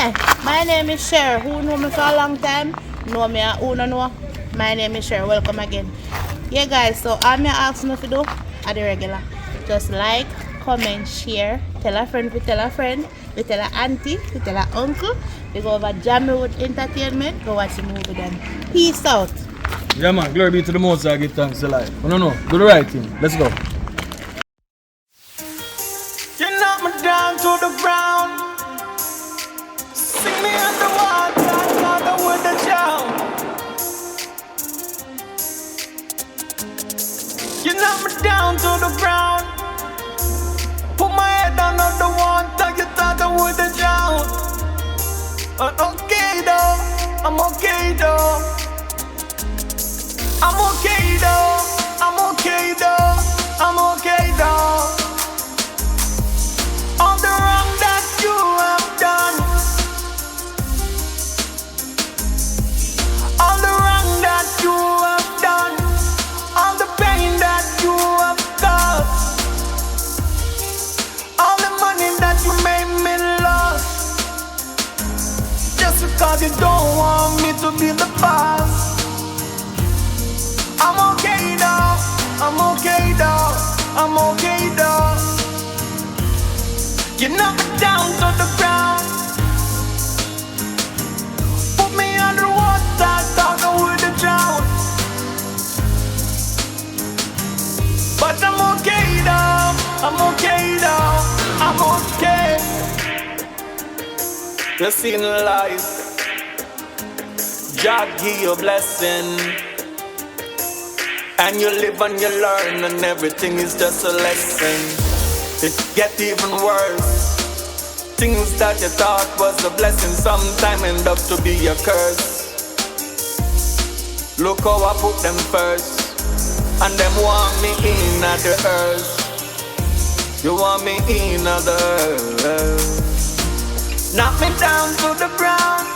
Yeah, my name is Cher. Who know me for a long time? Know me and who no know? My name is Cher. Welcome again. Yeah, guys, so all me ask you to do are the regular. Just like, comment, share, tell a friend, we tell a friend, we tell a auntie, we tell a uncle. We go over Jammiwood Entertainment, go watch the movie then. Peace out. Yeah, man, glory be to the Most High, give thanks to life. No, do the right thing. Let's go. You knock me down to the ground. Sing me underwater, water with the drown. You knock me down to the ground. Put my head under the water, you thought I would drown. Okay though, I'm okay though. I'm okay though, I'm okay though, I'm okay though. All the wrong that you have done, all the wrong that you have done, all the pain that you have caused, all the money that you made me lose, just because you don't want me to be the boss. I'm okay though, I'm okay though, I'm okay though. You knock me down to the ground, put me underwater, thought I would drown. But I'm okay though, I'm okay though, I'm okay. You seen life, God give you a blessing. And you live and you learn, and everything is just a lesson. It get even worse. Things that you thought was a blessing sometime end up to be a curse. Look how I put them first, and them want me in at the earth. You want me in at the earth. Knock me down to the ground,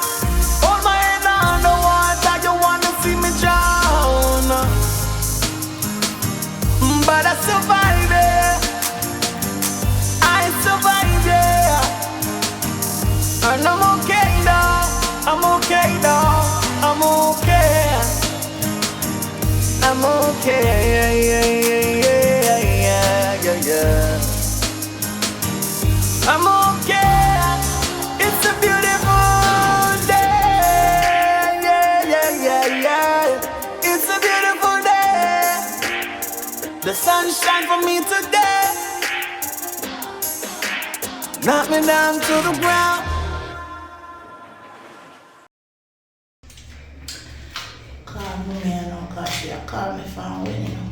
hold my head on the water. You wanna see me drown, but I survived it, I survived it. And I'm okay now, I'm okay now, I'm okay. I'm okay, yeah, yeah, yeah, yeah, yeah, yeah. I'm okay, it's a beautiful day, yeah, yeah, yeah, yeah. It's a beautiful day. The sun shine for me today. Knock me down to the ground. Call me, I know, cause she call me from when you know.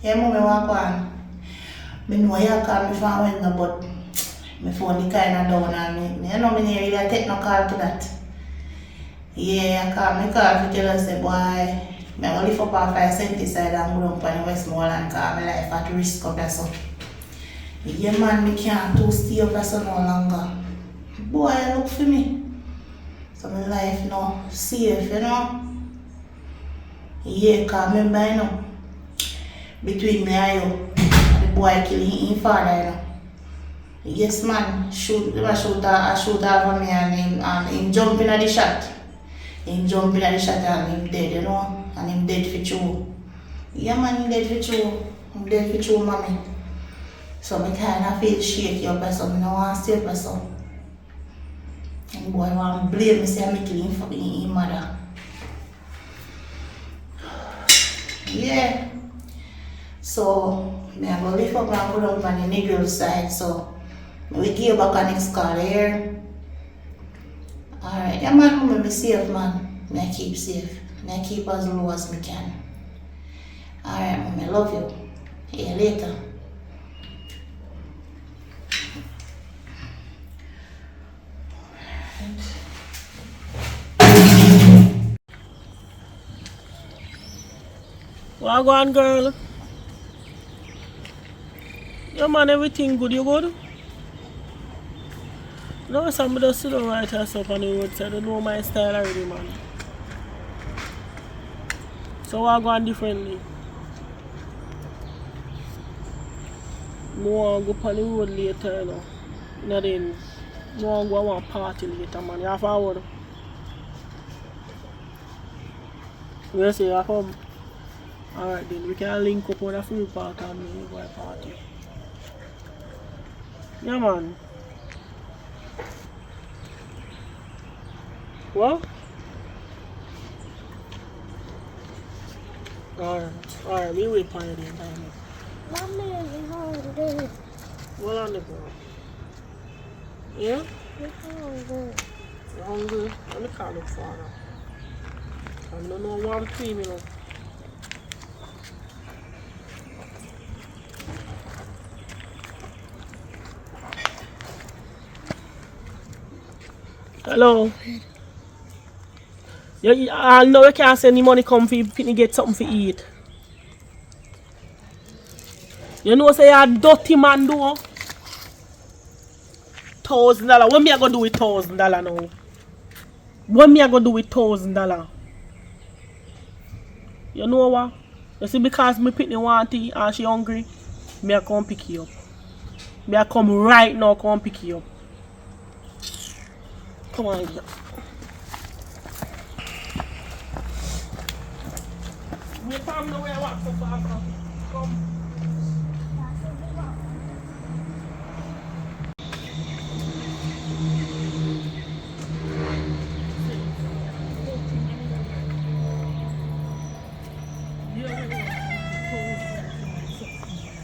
Yeah, mommy, walk on. I know you call me from when, but my phone is kind of down and me know me really take no call to that. Yeah, I call to tell us, say, boy, I'm going to lift up our 5 cents side and go down to Westmoreland because my life at risk up there, so. Yeah, man, I can't to stay up there so no longer. Boy, look for me. So my life now safe, you know. Yeah, because remember, you know, between me and you, the boy killing his father, you know. Yes, man, I shoot over me and him jump in the shot. Him jump in the shot and him dead, you know, and him dead for true. Yeah, man, him dead for true. Him dead for true, mommy. So I kind of feel shaky up or something. I want to stay up or something. And boy want to blame me, say I'm killing for his mother. Yeah. So, I'm going to lift up and go down on the negro side, so we give back a next call here. Alright, yeah man, I'm safe man. I keep safe. I keep as low as I can. Alright, mom, I love you. See you later. What go on, girl? Yeah, man, everything good, you good? No, somebody just sit down right here up on the roadside. They know my style already, man. So what go on differently? No, go on the road later, you know. No, then, no, go one party later, man. You have forward. You say you come. Alright, then we can link up on a free park and we go a party. Yeah, man. What? Alright, we wait for you then. Mommy is hungry. What on the go? Yeah? You're hungry. You hungry? Let me call look for her. I don't know one cream, you know. Hello. I know you can't send the money come for you get something to eat. You know say you're a dirty man though. $1,000. What me I gonna do with $1,000 now? What me I gonna do with $1,000? You know what? You see because me pick the want tea and she hungry, me I come pick you up. Me I come right now come pick you up. Come on here. Me come know where I walk so far from. Come.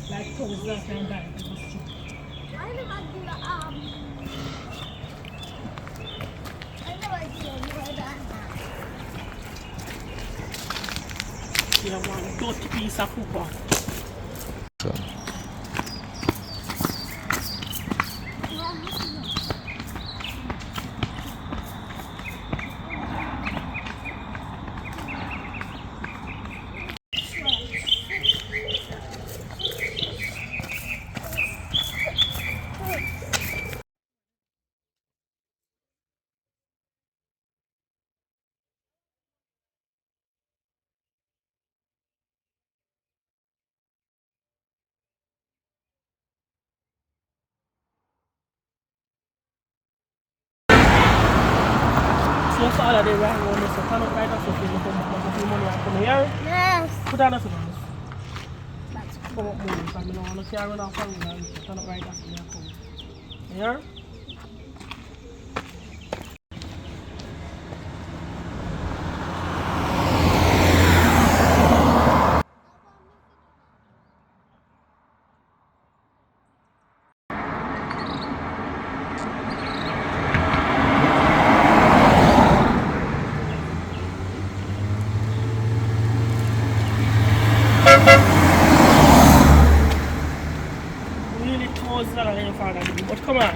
Like toes left and right. I never do the I never do that. You have one dirty piece of pooper. So far they right on this, so turn up right up so you come back and money and come here. Yes. Put on the foot on this. Come up more, because I don't want to carry on from you. Turn up right up so you come. Here. Really $1,000 in front of you, but come on.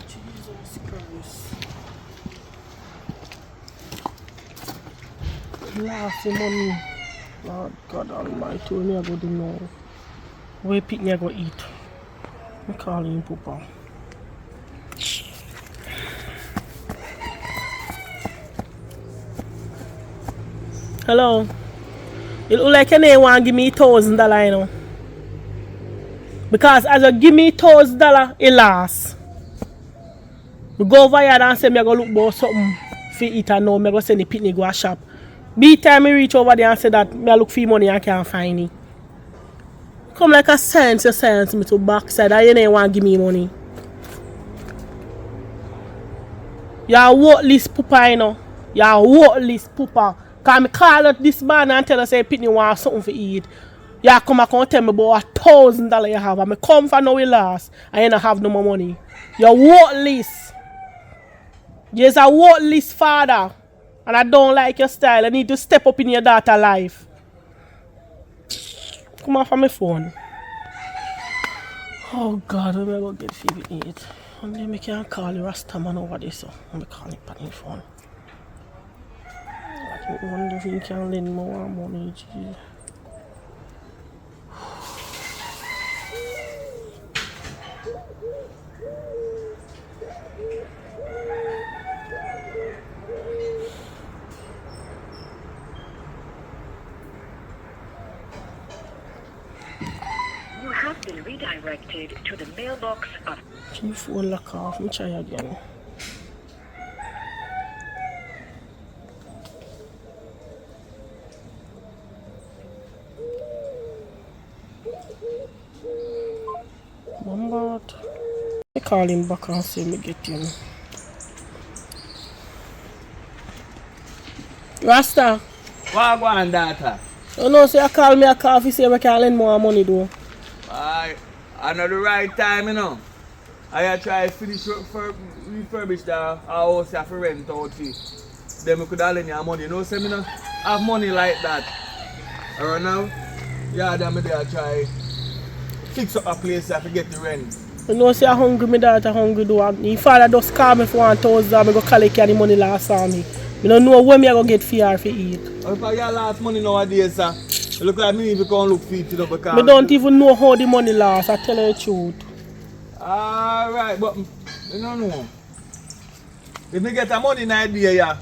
Jesus Christ. Last money. Lord God Almighty, when I go to know where pick me I go eat. I call him Papa. Hello. You look like you want to give me $1,000, you know. Because as you give me $1,000, it lasts. We go over here and say, I go look for something for eat and now I go send the picnic go a shop. By the time I reach over there and say that I look for money and can't find it. Come like a sense, you sense me to backside and you don't want to give me money. You're a worthless pooper, you know. You're a worthless pooper. Because I call out this man and tell us say picnic want something for eat. You come back and tell me about $1,000 you have. And I come for now we last and you don't have no more money. You're worthless. You're a worthless father. And I don't like your style. I need to step up in your daughter's life. Come off of my phone. Oh God, when I go get feed to eat. And then I can call the Rasta man over there, so I'm calling it on the phone. I wonder if he can lend more money. Geez. You have been redirected to the mailbox of... Can you phone lock off? Let me try again. Bombard. I call him back and say me get him. Rasta. What go on, daughter? You know, say I call me a coffee, say I can lend more money though. I know the right time, you know. I try to finish for refurbish the house for rent out here. Then we could have lend you money. You know, say me no have money like that. Or now, yeah, then me there try fix up a place to get the rent. You know, say I hungry, my daughter hungry though. My father just called me for 1,000, I go collect the money last on me. I don't know when I go get fear for eat. If I get last money nowadays, sir, you look like me if you can't look for it, you know, because... I don't even know how the money lasts, I tell you the truth. Alright, but you don't know. If you get the money in idea, yeah,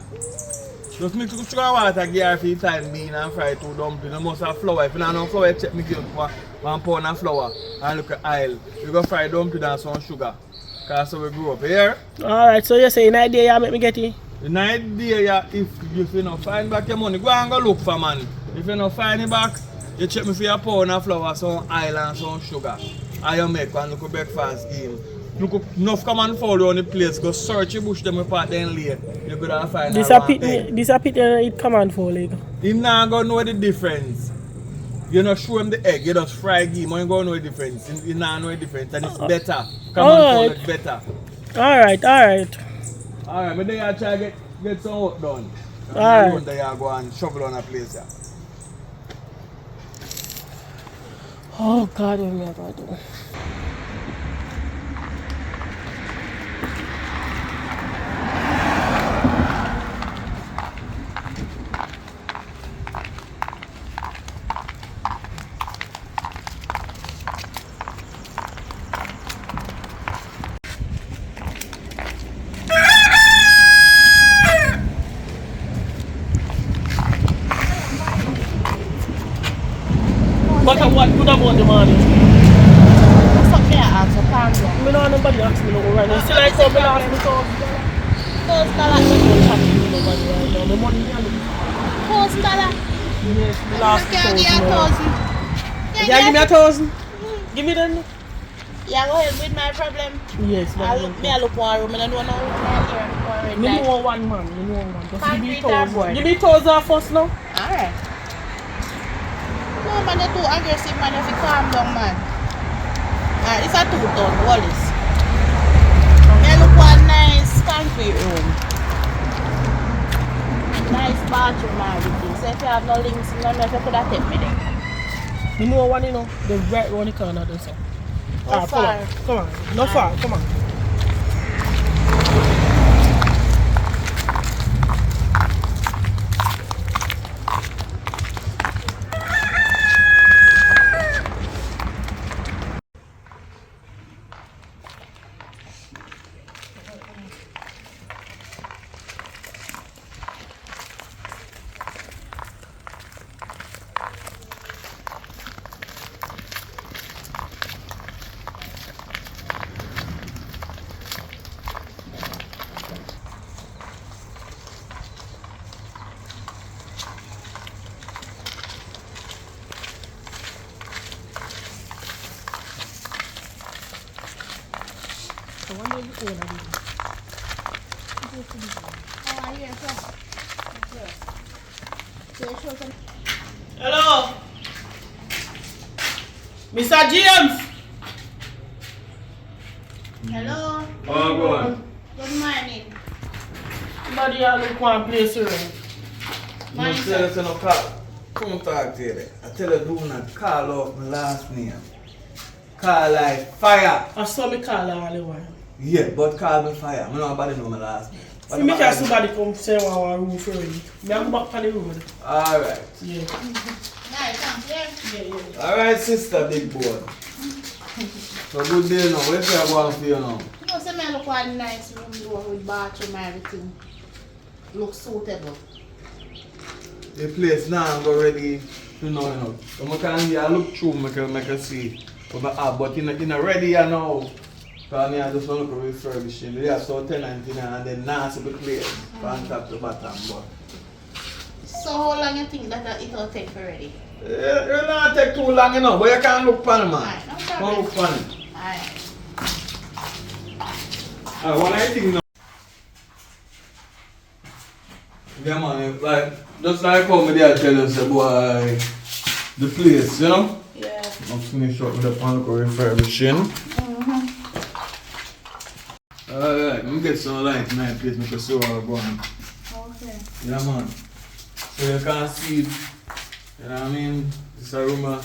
just mix sugar and water, give her for your time bean and fry 2 dumplings. You must have flour. If you don't have flour, check me give for 1 pound of flour and look at oil. You go fry dumplings and some sugar. Because so we grew up here. Alright, so you say in idea you make me get it? The idea, yeah, if you don't find back your money, go and go look for man. If you don't find it back, you check me for your pound of flour, some oil and some sugar. And you make one look breakfast game. Look enough come and follow on the place, go search the bush them apart then lay. You could have find this a pit it come and fall like. You not gonna know the difference. You not show him the egg, you just fry game, you gonna know the difference. You not know the difference and it's better. Come and follow it better. Alright. Alright, but then I try to get some work done. Alright. Then you go and shovel on a place. Yeah. Oh God, what am I going to do? But what good about the money? What's up there, answer? Calm down. I don't nobody ask me no right now. See like how me ask me $1,000. $1,000. Nobody right now. The money here. $1,000. Yes, the last You can't give me $1,000. 1,000. You give me 1,000? Give me then. Yeah, go ahead with my problem. Yes, I look one room and I don't know where me know one man. You know one. Just give me Concrete or 1,000. board? Give me 1,000 first now. Alright. No man, you're too aggressive man, you have to calm down man. Alright, it's a 2-ton, Wallace. I look one nice concrete room. Nice bathroom and everything. So if you have no links, you don't know if you could have taken me there. You know one, you know? The right one the corner there, sir. How far? Come on. Not far, come on. Hello, Mr. James. Hello. Oh, go on. Good morning. Somebody have look one place here. No, tell us no call. Come talk to you. I tell you do not call off my last name. call like fire. I saw me call her all the while. Yeah, but call me fire. I know nobody know my last name. See, me can somebody come say our room for you. Me I go back on the road. Alright. Yeah. Nice, thank you. Yeah. Alright, sister, big boy. So good day now. Where's your going for you now? You know, say me look one nice room door with bathroom and everything. Look suitable. The place now go ready to know. So I can here look through, I can see. But in a ready now. Because I just want to refurbish it. They have some tenant in and then nice the place from top to bottom. But So how long you think that it will take for ready? it not take too long enough, but you can look for it, man. Alright, no Come problem. look for it. Alright. What I think now? Yeah, man, like, just like how me there tell you, say, boy, the place, you know? Yeah. I'm finish up with the panic refurbishing. Alright, let me get some light in my place, make you see what I'm going. Okay. Yeah, man. So you can see it, you know what I mean? It's a room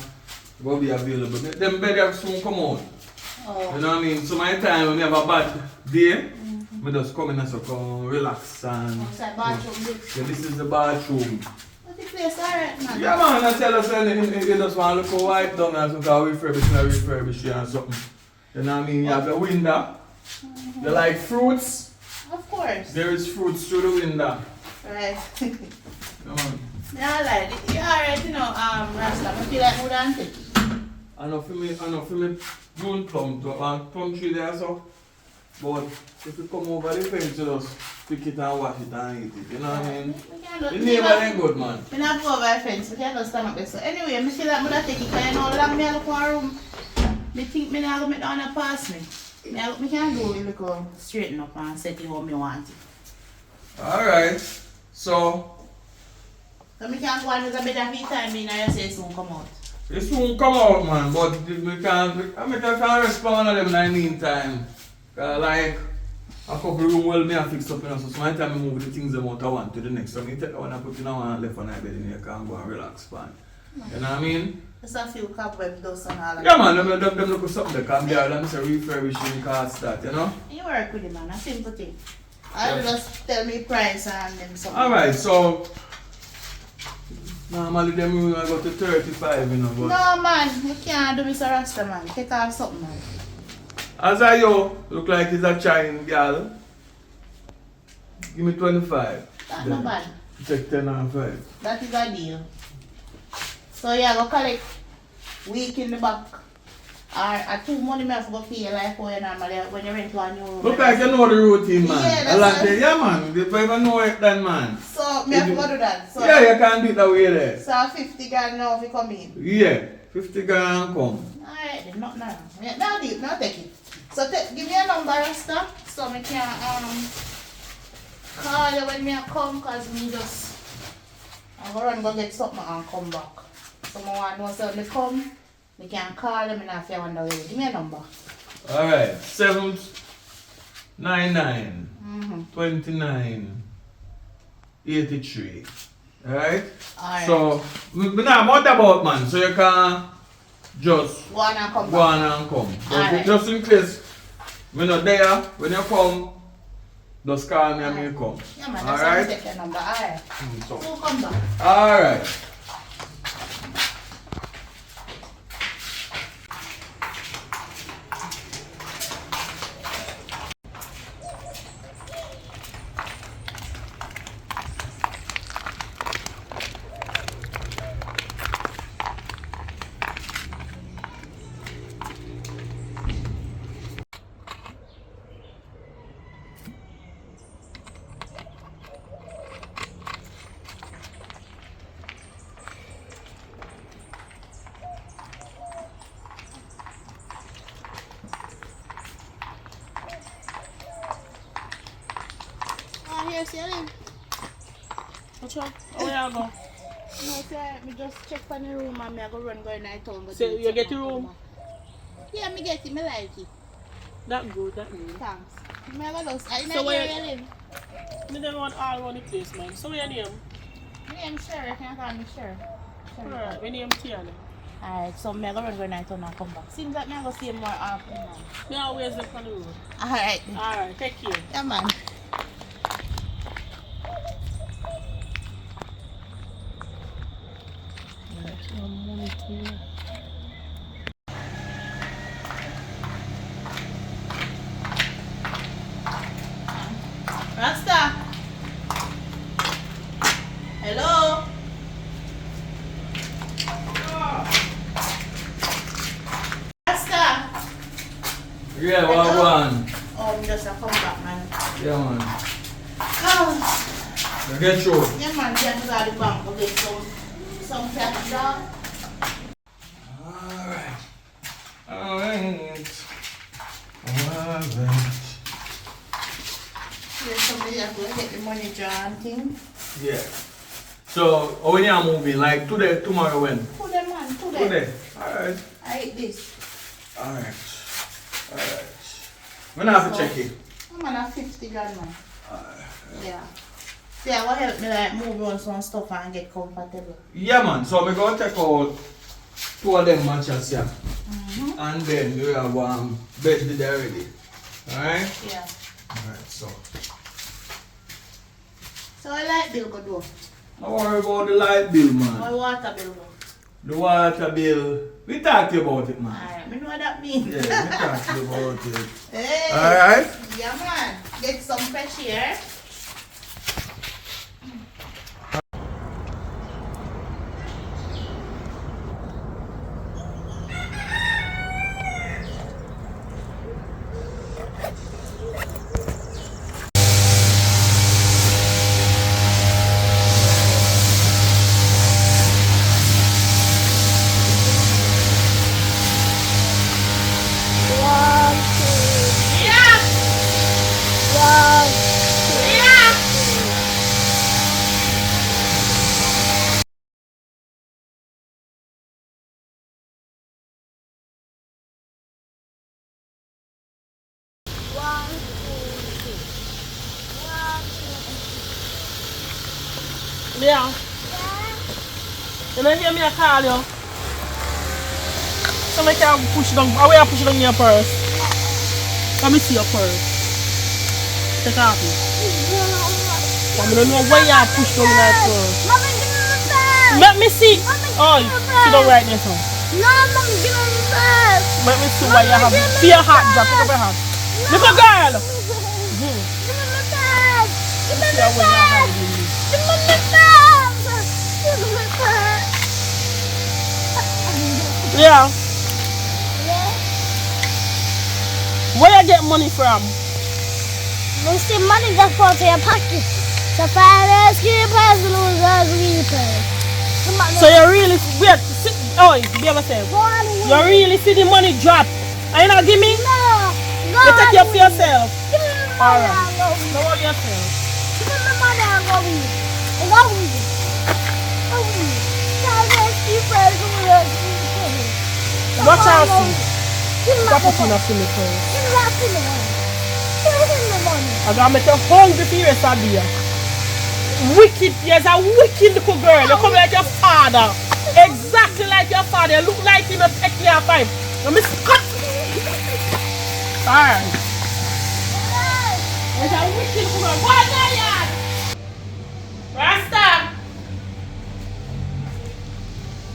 will be available. Them bed have soon come out. Oh. You know what I mean? So my time when I have a bad day, I just come in and so come relax and Outside bathroom this. yeah, this is the bathroom. But the place alright, man. Yeah, man, I tell us you just want to look for white down and so refurbish and something. You know what I mean? You have the window. You like fruits? Of course. There is fruits through the window. Right. Come on. Yeah, I like it. Yeah, alright, you know, Rasta, I feel like wood and take. I know for me, June plum tree there so. But if you come over the fence, you just pick it and wash it and eat it. You know what I mean? The neighbor ain't good, man. We not go over the fence, we can't just stand up there. So anyway, I feel like I take it because you know, long me look for a room. I think I not go make down and pass me. I can't do it, go straighten up and set it how I want it. Alright. So So I can't go on with a better free time in and you say soon come out. it soon come out, man, but we can't respond to them in the meantime. Like a couple room well me I fix up, you know, so my time I move the things them out I want to the next. So I take that one and put in one left on my bed and you can go and relax, man. You know what I mean? Just a few cobweb dust and all that. Yeah, man, them look for something they can be there, them say refurbishing costs that, you know? You work with it, man, a simple thing. I will just tell me price and then something. Alright, so normally them room I go to 35, you know, but No man, you can't do Mr. Rasta man. Take off something man. as I look like he's a Chinese girl. Give me 25. That's not bad. Take 10 and 5. That is a deal. So yeah, go collect week in the back. Or at 2 money me have to go pay like how you normally when you rent one new room. Look like you know the routine, man. Yeah, that's I like right. that. Yeah, man. If you ever know it, then, man. So me have to go do that. So Yeah, you can do it that way there. So 50 grand now if you come in. Yeah, 50 grand come. Alright then, not now. Yeah, now deal, now take it. So give me a number Rasta so me can call you when me a come cause me just I'm gonna run go get something and come back. So I want to know so when me come, me can call them and if you wonder where. Give me a number. Alright, 799 29 83. Alright? Alright. So, we not much about, man. So you can just Go on and come go back. on and come. But Alright. just in case we're not there, when you come, just call me and me come. Yeah man, that's Alright? take your number. Alright. So, So come back. alright. Here, see you. What's up? Oh, yeah, go. No, sir, me just check on the room and me I go run go in the town. So you get the room? Yeah, me get it, me like it. That good, that good. Thanks. Me I go lost. I So know where- where you live. Me don't want all around the place, man. So where your name? Me name Sherry, can you call me Sherry? Sherry. Alright, my name Tiana. Alright, so I'm going to run go night and come back. Seems like I'm going to see him more often now. Me always look on the road. Alright. Alright, take care. Yeah, man. Rasta. Hello. Rasta. Yeah, what one? Oh, I'm just a come back, man. Yeah, man. Oh. You get through. Yeah, man. Just got the bank. Go get some capital. Alright. Alright. There's somebody that's going to get the money drawn thing. Yeah. So, when you are moving, like today, tomorrow, when? Today, man. Today. Today. Alright. I eat this. Alright. Alright. When I have to check it. I'm on a 50 grand, man. Yeah. See, I will help me like move on some stuff and get comfortable. Yeah, man. So, I'm going to take out 2 of them matches here. And then we have bed there already. Alright? Yeah. Alright, so. So I like bill go do. Don't worry about the light bill, man. My water bill go. The water bill. We talked to you about it, man. Alright, me know what that means. Yeah, we talked to you about it. Hey. Alright? Yeah, man. Get some fresh air. One, two, Yeah. one, Yeah. one, two. One, two. Yeah. You don't hear me I call you? So I can push down. How will I push down your purse? Let me see your purse. Take off it. I don't know why you push down your purse. Mama, give me the bag. Let me see. Oh, sit down right there, son. No, Mama, give me the bag. Let me see why you have it. See your hat, drop. Pick up your hat. Little girl. Give me the bag. Give me See the how well you bag. have it. Give me the bag. Give me the bag. Yeah. Yeah. Where you get money from? You see money just fall to your pocket. The finance keepers, losers, reapers. So you really wait. Sit. Oh, be yourself. You really see the money drop. Are you not give me? No. You take care of yourself. Give me the money. Alright. I'll go with No it. worry yourself. Give me the money. I'll go with it. I'll go with it. Go with it. Finance keepers, losers, reapers. Watch out, see. Give me Stop the it in money. a silly place. Give me that money. Give me the money. I'm gonna make you hungry for the rest of the day. Wicked, yes, a wicked little girl. You come like your father. Exactly like your father. You look like him and take care of him. Let me cut. Alright. There's a wicked little girl. Go in there, yard. Rasta.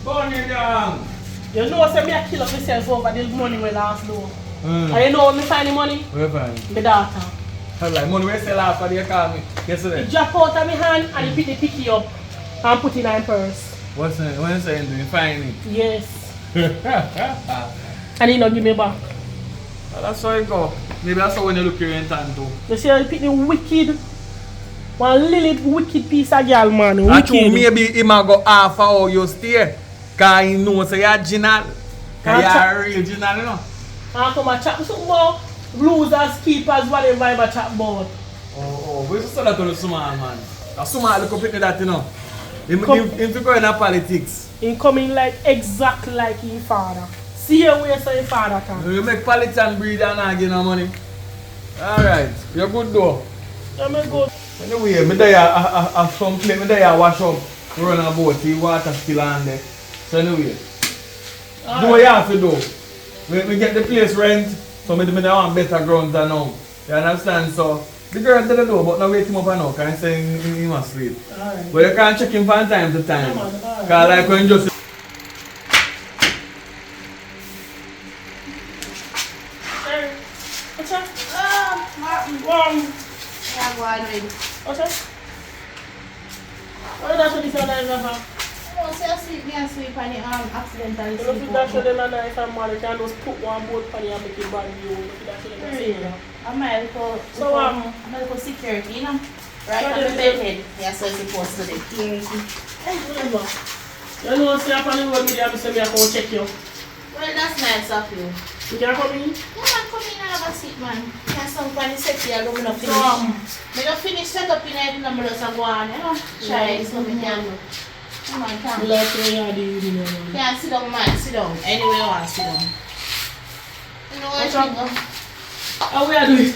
Burn it down. You know, say me I kill up myself over the money we last low. And you know when me find the money? Where find? My daughter. I like money we sell after they call me yesterday. He drop out of my hand and he pick the picky up and put it in my purse. What's that? What you saying? Do you find it? Yes. Well, And he not give me back. that's how it go. Maybe that's how when you look your intent too. You see, he pick the wicked, one little wicked piece of girl, man. That's true. Wicked. Maybe he might go half how you stay. Because he knows you're original. Because you're real original, you know. And come and chat something about losers, keepers, whatever I chat about. Oh, we just saw that to the small man. The small look up into that, you know. Come. Him to go in politics. He coming like exactly like his father. See how way so his father can. You make politics and breed and not give no money. Alright, you're good though. Let me go. Anyway, me there have some plate, me there wash up, run a boat, the water still on there. So anyway, Do what you have to do. We get the place rent, so I want better grounds than now. You understand? So the girl did the door, but now wake him up and now, can I say he must sleep. Alright. But you can't check him from time to time. Come on, alright. Because like when you just What's up? Martin. Warm. Yeah, go on with. What's up? Oh, that's what he said I never. No, say I sweep me and sweep and accidentally You know, if sleep. you dash them a knife and man, you can just put one boat on you and make it bad you. If you dash them a sailor. I'm a little security, you know. Right So on they the bed head. Yeah, so it's supposed to be security. Hey, whatever. You know, say up on the road with you, I'm saying I come check you. Well, that's nice of you. You can come in? Yeah, man, come in and have a seat, man. Can't some funny set here, I'm not finish. So, I don't finish set up in the number of go on, you know. Try so me can do. Come on, come. you like when you are the evening, man. Yeah, sit down, man, sit down. Anyway, you want, sit down. You know what What's I up? think? How we are doing?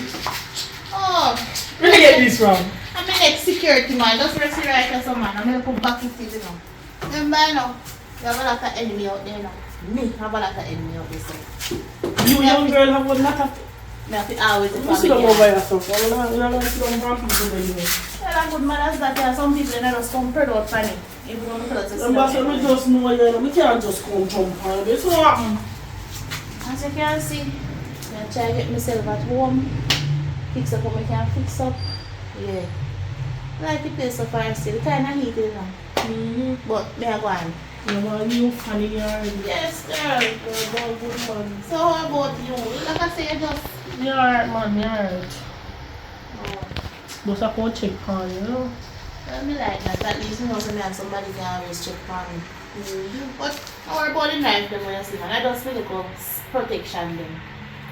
Oh, Where you get this from? I'm an ex-security man, just rest it right as a man. I'm going to put back in you know. Remember now, you have a lot of enemy out there now. Me have a lot of enemy out there, so. You young girl have a lot of... I have to always You sit down over yourself. You're not going to sit down from people over here. Well, a good man as that, there are some people that just come spread out funny. Even though I feel Ambassador, we just know you know, we can't just come jump on it. So what happen? as you can see, I try to get myself at home. Fix up what I can fix up. Yeah. Like the place so far still kind of heated now. But me I go on. You know, you funny already. Yes, girl. You're a good man. So how about you? Like I say, you just... You're alright, man. You're alright. Oh. Just a go check on you, know. Well, me like that. At least me know somebody can always check on me. But don't worry about the knife them when you see man. I just feel like protection them.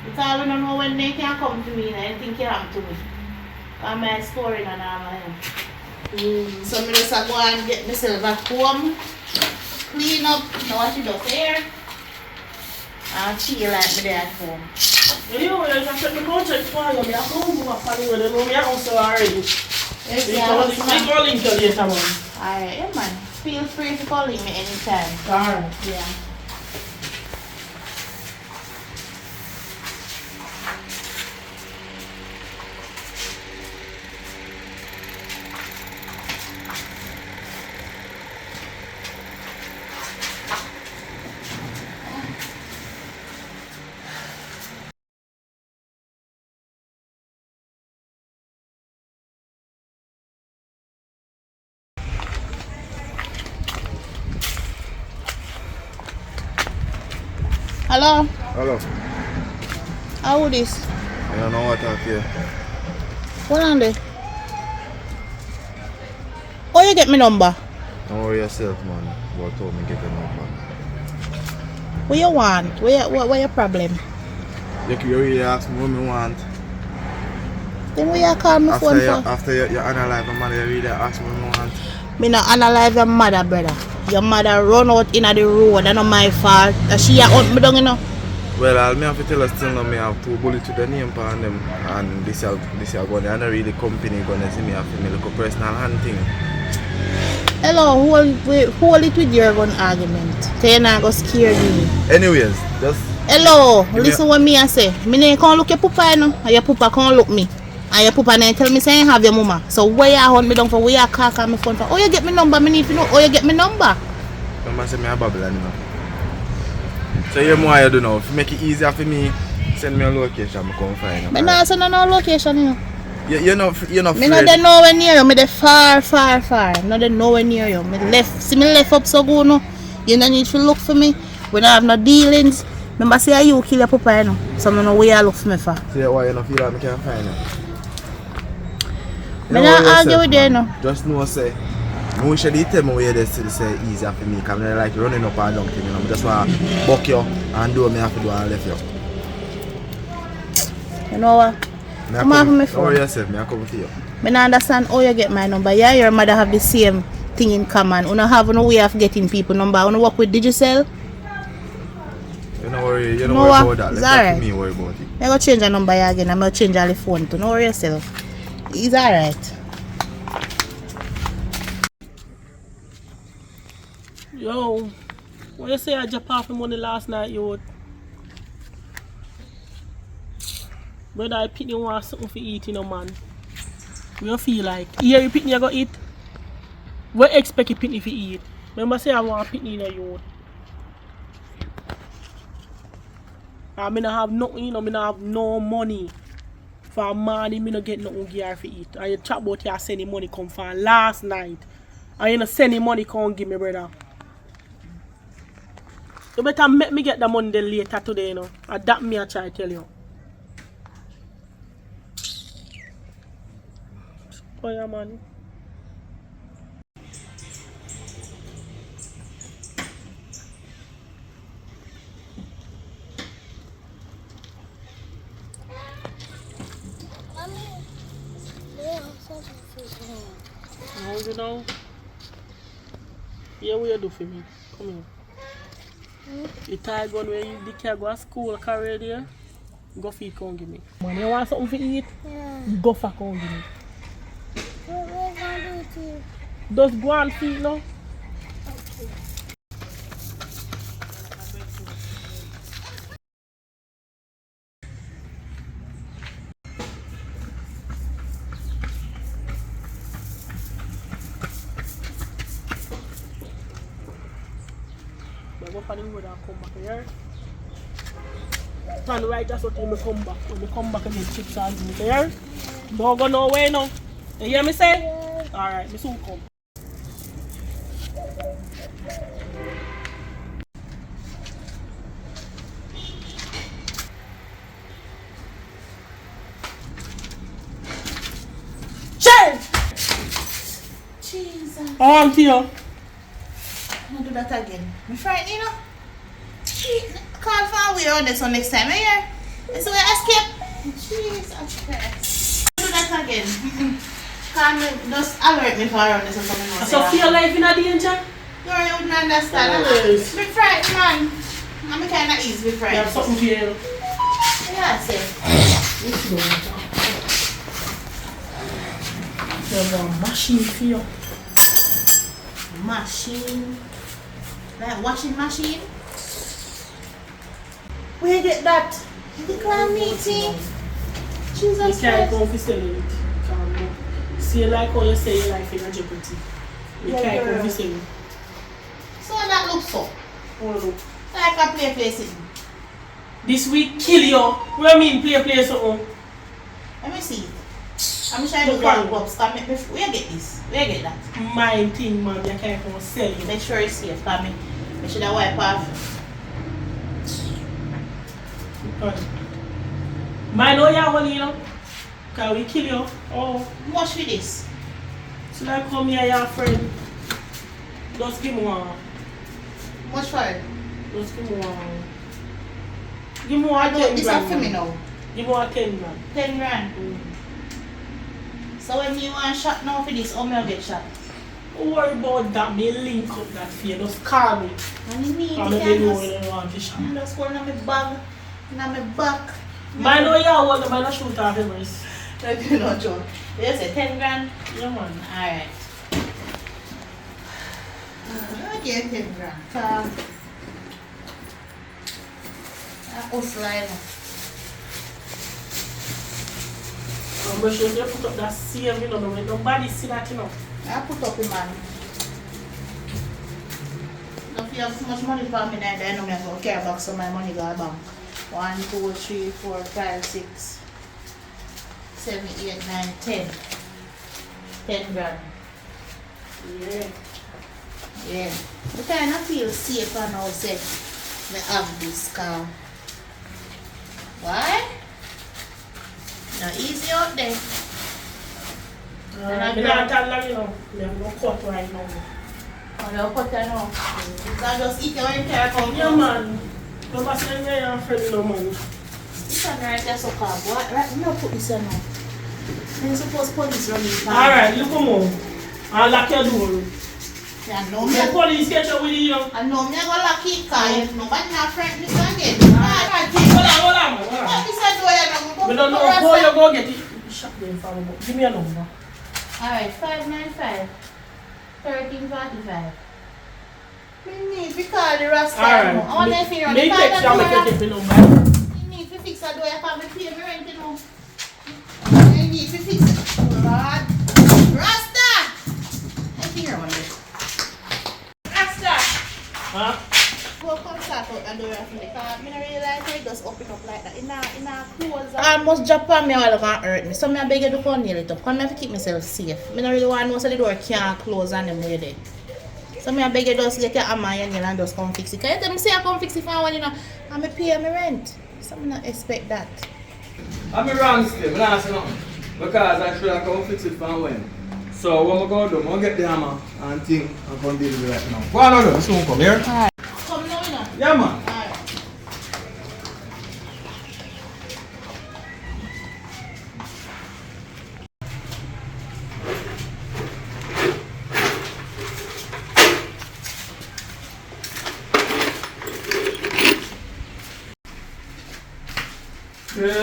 Because I don't know when they can come to me and anything can happen to me. I'm storing and all that. So I just go and get myself at home, clean up, know what you do here, and chill like me there at home. You know, you can check the contract for you. I come move up on you. They know me also already. Yes, We yeah, call that's it man. later, man. Alright, yeah man. Feel free to call me anytime. Alright. Yeah. Hello? Hello. How is this? I don't know what out here. What on there? Oh, you get my number? Don't worry yourself, man. What told me get a number. What you want? What your problem? You really ask me what I want. Then what you call me phone for? After you analyze my man, you really ask me what I want. Me not analyze your mother, brother. Your mother run out in the road, that's not my fault. She hunt me down, you know. Well, I'll have to tell us still now, me have 2 bullets with the name on them. And this is going to, I know really company going to see me have to make a personal hunting. Hello, hold it with your gun argument. Because you're not going to scare me. Anyways, just... Hello, listen what me I say. Me can't look your papa, you know. And your papa can't look me. And your papa then tell me say you have your mama. So where you hunt me down for, where you call me phone for? Oh, you get me number, me need to know. Oh, you get me number. Remember say me a Babylon, you know. So you know what you do now. If you make it easier for me, send me a location, I come find you. Me not send no location, you know. You're not Me not there nowhere near you. Me there far. Not there nowhere near you. Me left. See me left up so good, no. You don't need to look for me. We don't have no dealings. Remember say you kill your papa, you know. So I know where you look for me for. See why you don't feel like I can't find you. Me not argue with you, no. Just know say, I wish you tell me where they say easier for me, because I like running up and down thing, you know. I just want to buck you and do what I have to do and left you. You know what? Come on for me phone. How yourself, I come for you. I don't understand how you get my number. Yeah, your mother have the same thing in common. You don't have no way of getting people number. You don't work with Digicel. You don't worry, you don't No, worry about that. it's Let alright. me worry about it. I'm going to change the number again. I'm going to change all the phone too. Don't worry yourself. It's alright. Yo, What you say I dropped off the money last night, you? Brother, I pick you want something to eat, you know, man. What you feel like? Here you pick me, I go eat. What expect you pick me to eat? Remember say I want to pick me in you. I mean, I have nothing, you know, I have no money. For money, I don't get nothing gear to eat. And you chat about you sending money come from last night. And you know sending money come give me, brother. You better make me get the money later today, you know. And that me I try to tell you. Oh yeah, man. No, you know. Yeah, what you do for me? Come here. You tie gun where you the kid go to school carry there? Go feed come give me. Man, you want something to eat? Yeah. Go for come give me. What are you going to do to you? Just go and feed now. Go for the road and come back here. Turn right just until me come back. When me come back, I need chips and drink here. Don't go nowhere now. You hear me say? Yeah. Alright, me soon come. Change! Jesus. On to you. I'll do that again. I'm frightened, you know. Can't find way on this one next time, yeah? It's a way escape. Jesus Christ. I'll do that again. Can't just alert me for around this or something. So feel life in a danger? You wouldn't understand. Yes. I'm frightened, man. I'm kind of easy, You frightened. have something for you. Yeah, I say. There's a machine for you. Machine. Like washing machine. Where you get that? The clan meeting. You Jesus can't Christ. go for selling it. Can't go. See like how you say your life in a jeopardy. You Yeah, can't go girl. for selling. So that looks so. Oh look. Like a play sitting. This week kill you. What do you mean play something? Let me see. I'm trying to call Bobs. Where you get this? Where you get that? My thing, man, you can't go sell it. Make sure it's safe. Come me. I should have wipe off. Mine know you want, you know. Can we kill you? Oh. Much for this. So like come here, your friend. Just give me one. Much for it. Just give me one. Give me one I don't. 10 This grand. is for me now. Give me one 10 grand. 10 grand. So when you want shot now for this, how may I get shot? Don't worry about that. Me link up that for you. Just call me. And you mean I'm you not can know just, when you want to shot. you just hold on my bag, on my back. Mine know you want to not shoot off everything. Like you know, Joe. You say 10 grand? Yeah, man. Alright. I get 10 grand. Offline. I'm sure you put up that same, you know, when nobody see that, you know. I put up a man. If you have so much money for me, then I know me have to carry back some of my money go to bank. 1, 2, 3, 4, 5, 6, 7, 8, 9, 10. 10 grand. Yeah. Yeah. I kind of feel safe and now say I have this car. Why? Not easy out there. I'm not telling you know. We have no cut right now. Oh, no, cut it now. You can just eat it when you care about Yeah, man. Don't pass me your friend, no man. This one right there, so calm. Right, I'm not put this on now. Then suppose police run in. Alright, you come on. I'll lock your door. Yeah, no, me. The police get you with you. I know me go lock it, because nobody not friend this again. Hold on. What is that door you know? We don't know how you go get it. Shut them for me. Give me a number. Alright, 595 1345. We need to call the Rasta. Alright. I want to figure out Me the text you and car. make you number. We need to fix a door. I can't pay my rent, you know. I need to fix it. Lord. Rasta! I figure out this. Rasta! Huh? Go come start out the door for me. Because I don't really like how it just open up like that. In a close. I almost jump on me while it's going to hurt me. So I beg you to come nail it up. Because I have to keep myself safe. I don't really want to know so the door can't close on them way there. So I beg you just get your hammer and nail and just come fix it. Because you tell me say I come fix it for one, you know, and I pay my rent. So I don't expect that. I'm wrong still, I'm not saying nothing. Because I should have come fix it from when. So what I'm going to do, I'm going to get the hammer and thing and come deal with it right now. Go on, no, soon come here. Alright. Come now, you know. Yeah, man. Alright.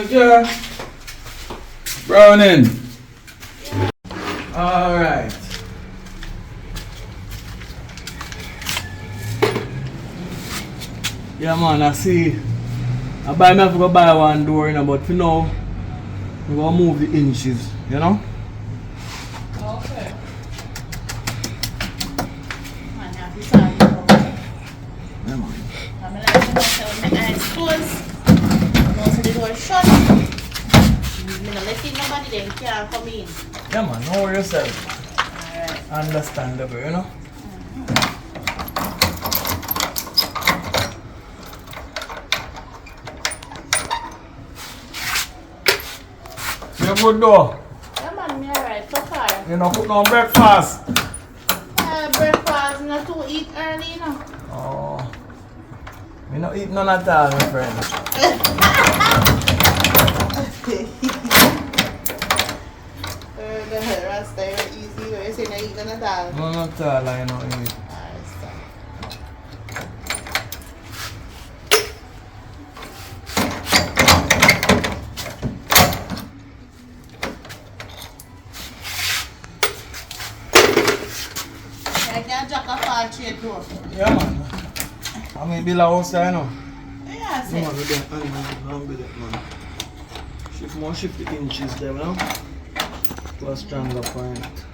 Yeah. Browning. Alright. Yeah man, I see. I have to go buy one door, you know, but for now, we're gonna move the inches, you know? Okay. Man, I have to start it out. Yeah man. I'm like to know so my eyes closed. Most of the door shut. I'm not letting nobody then can't come in. Yeah man, know yourself. Alright. Understandable, you know? You good though? Yeah man, me alright so far. You know, cook no breakfast. Breakfast, not to eat early, you know. Oh. Me not eat none at all, my friend. The Rasta, you're easy. You're saying I eat none at all. None at all, I know eat. Alright, stop. I can't jack a fall trade door. Yeah man. I mean, Bill outside, you know. Yeah, I No man, see. with them, I'm with it, man. Shift the inches there, you know. To a stronger point.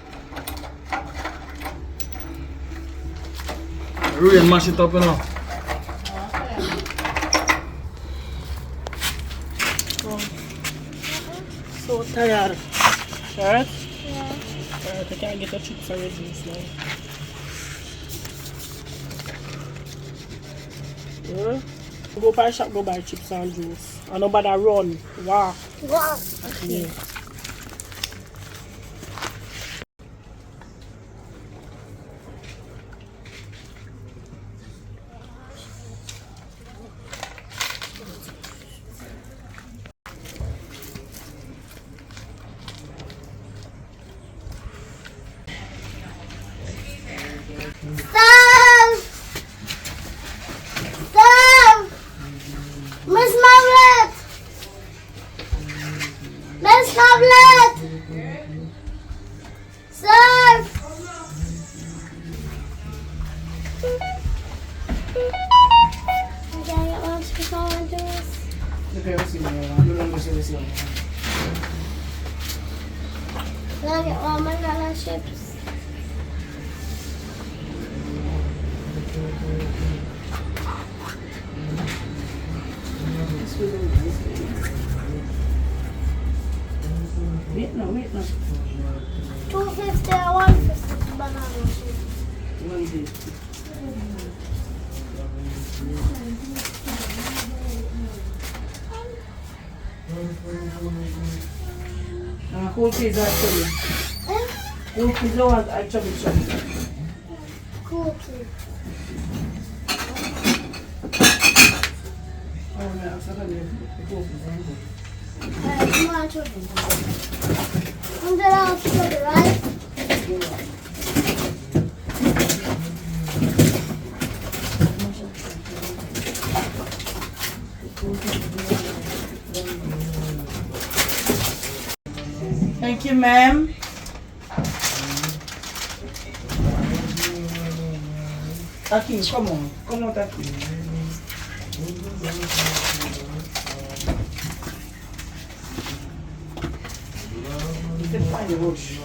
Really mash it up, you know. So tired. Alright? Yeah. Alright, I can't get a chick for your juice now. Yeah? Go buy shop, go buy chips and juice. And nobody run. Walk. Wow. Yeah. Stop! Stop! Miss Margaret! Miss Margaret! Sir! Can I get one to go and do this? Can I get one banana chips? Wait now. 250 or 150 banana chips. Cool kids actually. Cool kids don't want actually chubby. Cool kid. Oh yeah, so then the cool kids are good. You want to $100 sugar, right? Thank you, ma'am. Akin, come on. Come out, Akin. You can find the bush.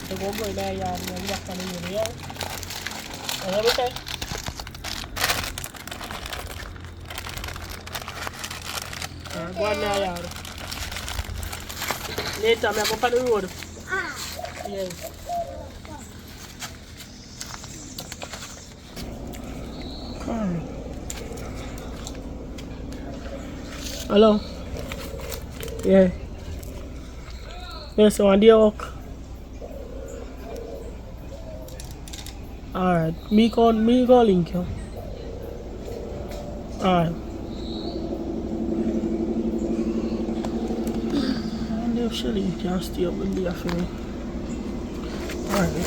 The go go there, yeah, and then walk on the road, yeah. You know what I'm saying? Go on there, yeah. Later, I'm go on the road. Yes. Hello? Yeah. Yes, so on the walk. Alright, me call link you. Alright. And if Shelly can stay up with me for me. Alright.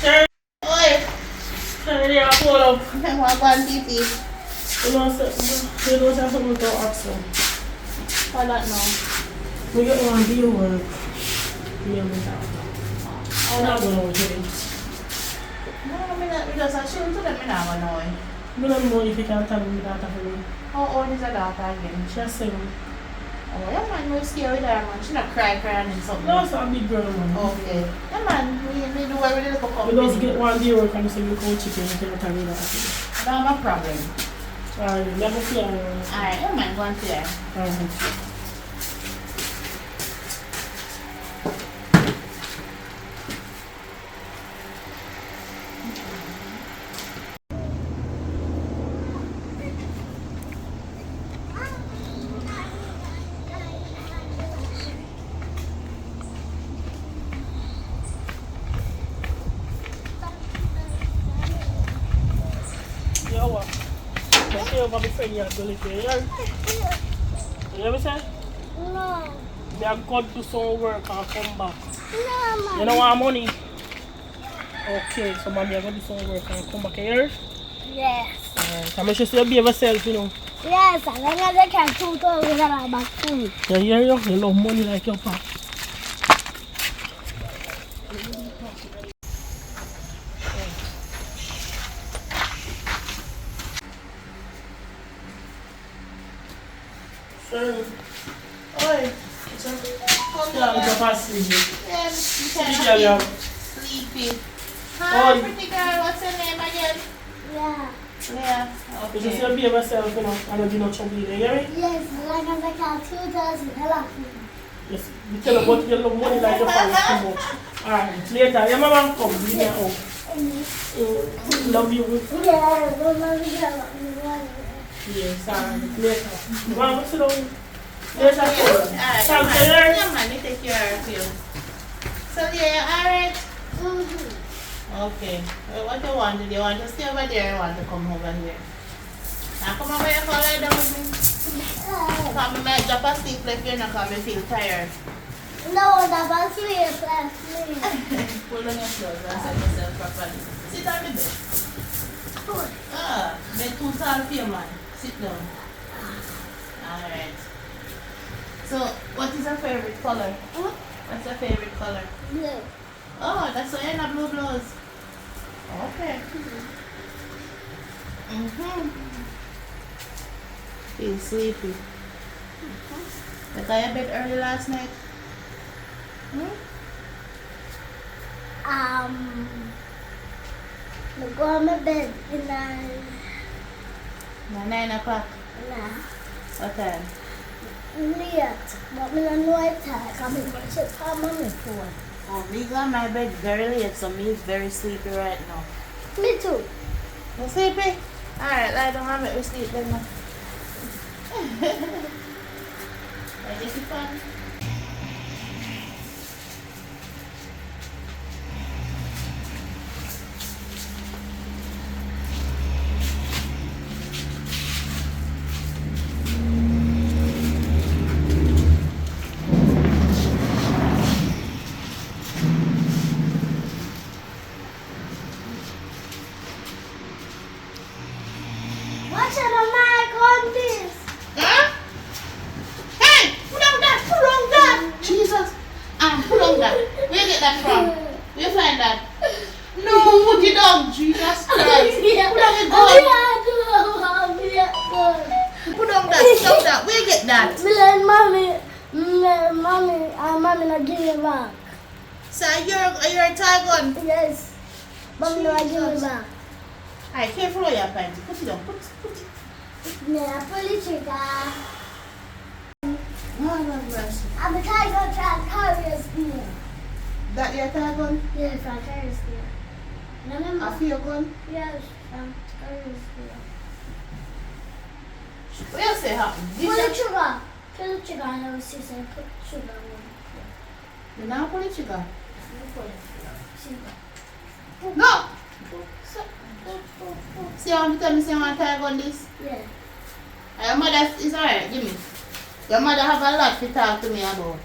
Sure. Oi. Shelly, I pull up. I want one PP. You know something to ask you. What that now? We get one deal work. Yeah, we have. I'm not going to do it. No, I just assume to them I know. I don't know if you can tell me that for me. How old is her daughter again? She's 7. Oh, yeah, man, we're scared with her, man. She not crying and something. No, it's a big girl, man. Okay. Yeah, man, we do every little company. We just get one day work and say we call chicken and tell me that. No problem. Alright, let me see her. Alright, yeah, man, go on to her. Alright. Yo, what? I see you got my friend here to live here. You hear me say? No. Me have got to do some work and come back. No, man. You know want money? Okay, so mommy I got to do some work and come back here. Yes. Alright, I'm sure you behave yourself, you know. Yes, as long as I can do it, we're going to back food. You hear you? You love money like your papa. Sure. Oi. Yeah, it's a fast sleep. Yeah, Sleepy, yeah. Sleepy. Oi. Hi, pretty girl. What's your name again? Yeah. Yeah. You just Okay. behave yourself, you know, and do not trouble you, you hear me? Yes, as long as I can do it, I love you. Yes, you tell her what you love money like your father too much. Alright, later, your mama come, give me a hug. Love you. Yeah, don't love you. Yes, alright, later. You want to sit down? Later, Alright, come yeah, here. man. Yeah, man, they take care of you. So, yeah, alright. Okay. Well, what you want? Do you want to stay over there or you want to come over here? Now, come over here and lie down with me. Come, I might drop a sleep if you're not coming, feel tired. No, that was sleep, last sleep. Pull on your clothes and set yourself properly. Sit on the bed. Bed too tall for you, man. Sit down. Alright. So, what is your favorite color? What's your favorite color? Blue. Oh, that's why you're in a blue blouse. Okay. Feel sleepy. You got your bed early last night? I go on my bed in 9 o'clock. What time? late, but I don't know what time. I'm going to check how my phone. Oh, me go on my bed very late, so me is very sleepy right now. Me too. You sleepy? Alright, lie down and make me sleep then now. I just fun. Watch out of my gun this. Huh? Hey! Put on that! Put on that! Jesus! Put on that. Where you get that from? Where you find that? No, put it down, Jesus Christ. Put on the gun. Put on that, stop that. Where you get that? Mommy not give me back. So you're a tie gun? Yes. Mommy not give me back. Alright, careful with your pen. Put it on. Put it. Yeah, pull the trigger. Oh, Lord mercy. I'm a tiger trying to carry a spear. That your tie gun? Yes, I carry a spear. Remember? I feel your gun? Yes, I'm carrying a spear. What you say happened? Pull the trigger. Pull the trigger and I will see some put sugar on it. You now pull the trigger? Pull it. Sugar. No! See how I'm telling you, I want to tie gun this? Yeah. Your mother is alright, give me. Your mother have a lot to talk to me about.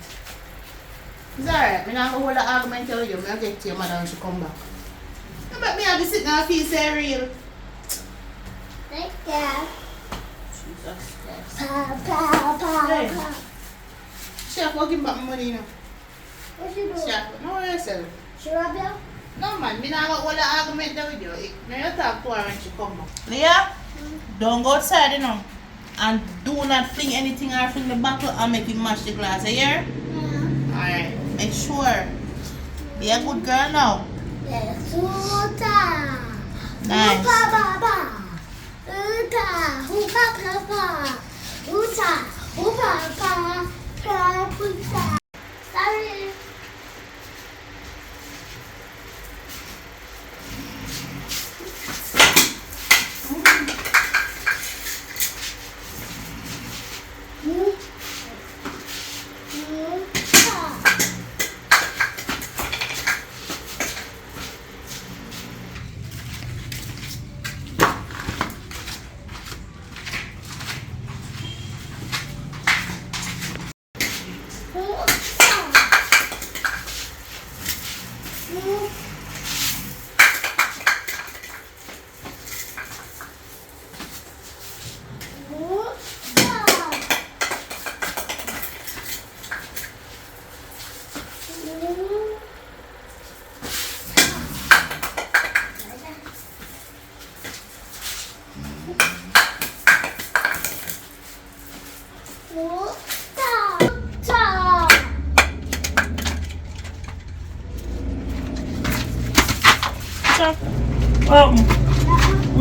It's alright, I'm not going to hold the argument with you. I'm going to get to your mother when she come back. You make me have to sit and feel so real. Thank you. Jesus Christ. Pa. Hey. Chef, I'll give back my money now. What you doing? Chef, no worry yourself. She rub you? No man, I'm not going to hold the argument with you. I'm going to talk to her when she come back. Leah, don't go outside, you know. And do not fling anything or fling the bottle and make it mash the glass, you hear? Yeah. Alright, make sure. Be a good girl now. Yes. Uta. Nice. Uta baba. Uta. Upa papa. Uta. Upa papa. Uta. Sorry.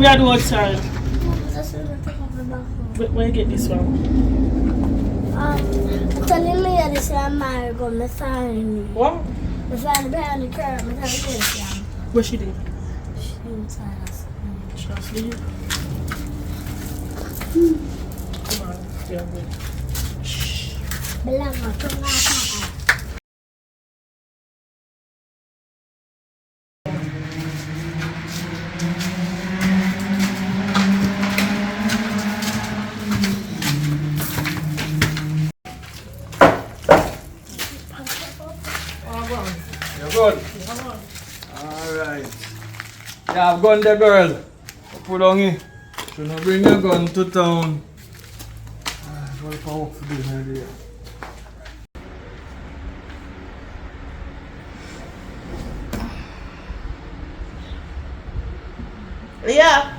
We are doing outside. Where you get this from? I'm telling me that this is my go. I'm finding me. What? I'm finding behind the curb. I'm telling you this. What she did? She inside us. She asleep. Come on, yeah, good. Belang aku ngapa? You're good? Alright. Yeah, I've gone there, girl. Put on it. Shouldn't bring your gun to town. What if I walk for this idea? Leah?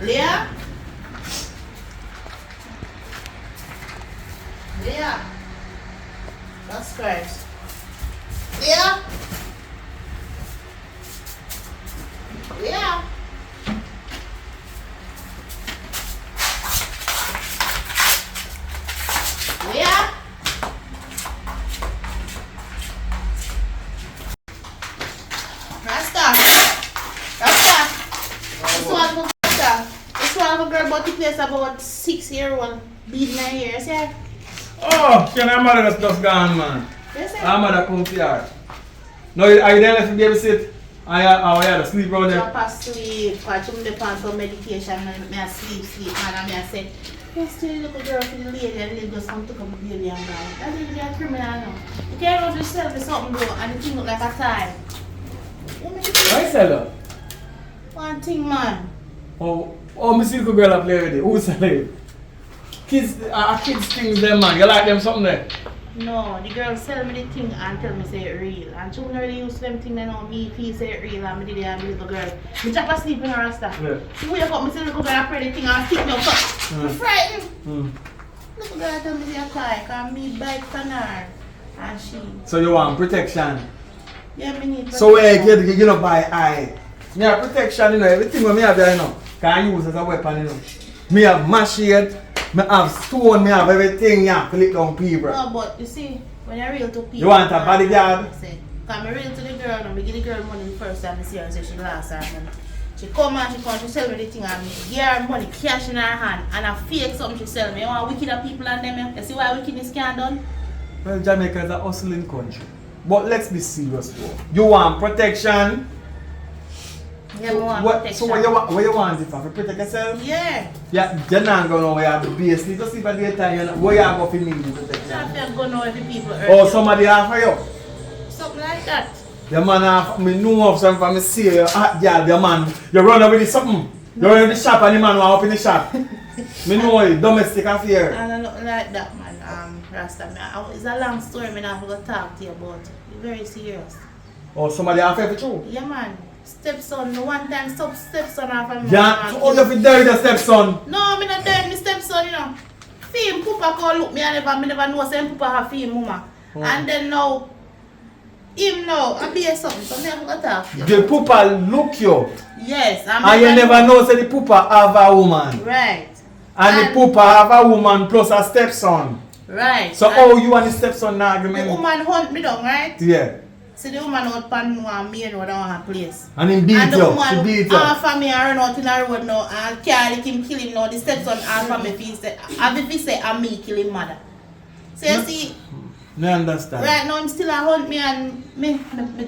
Leah? Leah? That's Christ. Leah? Leah? Leah? Rasta? This one of a girl about to place about 6-year-old bleeding her ears, yeah? Oh, can I mother just gone, man? Yes, sir. I'm mother come to here. No, are you there if you babysit? I had to sleep around there. Drop asleep, because I'm depend for medication and I sleep, and I said, yes, the little girl for the lady and they just come to come with baby and guy. That lady is a criminal now. You can't run yourself with something though, and the thing look like a tie. Why sell her? One thing, man. Oh, my little girl play with it. Who's that? Kids things them man. You like them something there? No, the girl sell me the thing and tell me say it real. And she wouldn't really use them thing they know me feel say it real and me did it and my little girl. Me drop asleep in her rasta. Yeah. She wake up, me say little girl I pray the thing and stick me up. I'm frightened. Little girl tell me say I cry because me bite on her. And she... So you want protection? Yeah, me need protection. So where you know by eye? Me have protection, you know, everything what me have there, you know, can use as a weapon, you know. Me have machete, me have stone, me have everything, yeah, to lick down people. No, but you see, when you're real to people... You want a bodyguard? Because I'm real to the girl, and I give the girl money the first time I see her, so she lost her money. She come and she sell me the thing and give her money, cash in her hand, and I fake something she sell me. You want wicked people and them, yeah? You see why wickedness can't done? Well, Jamaica is a hustling country. But let's be serious though. You want protection? Yeah, want protection. So what you want it for? To protect yourself? Yeah. Yeah, you're not going to know where you have the base. You just see by the time, where you have to need protection. I'm going to know every people hurt Oh, you. somebody offer you? Something like that. The man offer me know of something from me see you. Hot girl, the man. You run over with something. You run in the shop and the man will open the shop. Me know it, domestic affair. And nothing like that, man. Rasta, it's a long story, I'm not going to talk to you about it. It's very serious. Oh, somebody offer for you? Yeah, man. Stepson, one time stepson offer me. Yeah, so all of you there the stepson? No, I'm not there, my stepson, you know. Fame, Papa call look me and never know say Papa have fame, mama. And then now, him now, I be something, so I'm never going to talk to you. The Papa look you? Yes. And you never know say the Papa have a woman? Right. And the Papa have a woman plus a stepson? Right. So how you and the stepson argument? The woman hunt me down, right? Yeah. So the woman out pan one me and one place. And he beat and you, the woman, she beat you. Half of me run out in the road now and carry him, kill him now. The stepson half of me say, and me kill him mother. So you see, I understand. right now I'm still a hunt me and me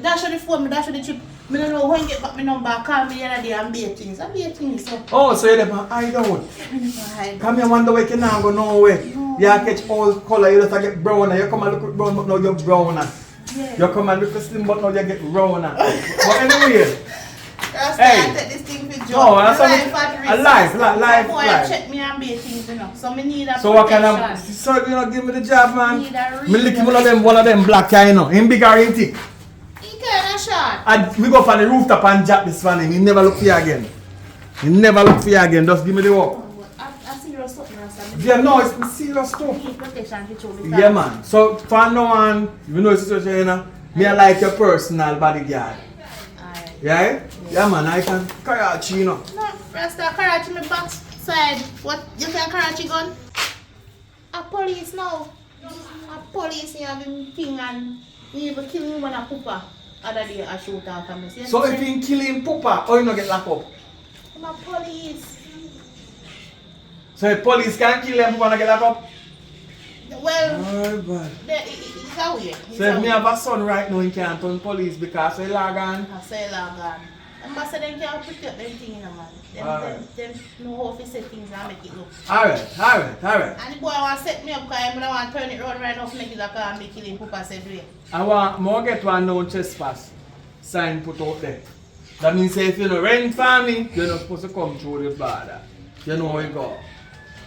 dash on the phone, me dash on the chip. I don't know when you get back my number, call me the other day and be things. I be things so. Oh, so you're there for hide out? Come here wonder where you can't go nowhere. No. You catch all color, you just get browner. You come and look at brown, but now you're browner. Yeah. You come and look at slim, but now you get browner. But anyway. Hey. Take this thing for job. No, that's life. Check me and be things, you know. So me need a so what kind of, so you know, give me the job, man. Me lick one of them black guy, you know. Him big or him thick. Kind of short. And we go from the rooftop and jack this one. He never look for you again. He never look for you again. Just give me the work. I serious something else. Yeah, no, it's serious stuff. Yeah, man. So for now on, you know the situation, you know, me I like your personal bodyguard. Yeah? Yeah, man. I can Karachi, you know. No, Rasta Karachi me backside. What you can Karachi gun? A police now. A police you have him thing and he even kill me when a pooper. Other day I shoot out from me. So if you kill him pooper, how you not get locked up? I'm a police. So if police can kill him pooper, not get locked up? Well, it's a way. So if me have a son right now, he can't turn police because he log on? I say log on. And I say they can't protect them things, you know, man. Them know how to set things and make it look. Alright. And the boy want to set me up because I don't want to turn it round right now to make it like a make killing pooper said way. I want more get one no trespass sign put out there. That means say if you no rent for me, you're not supposed to come through the border. You know how it go.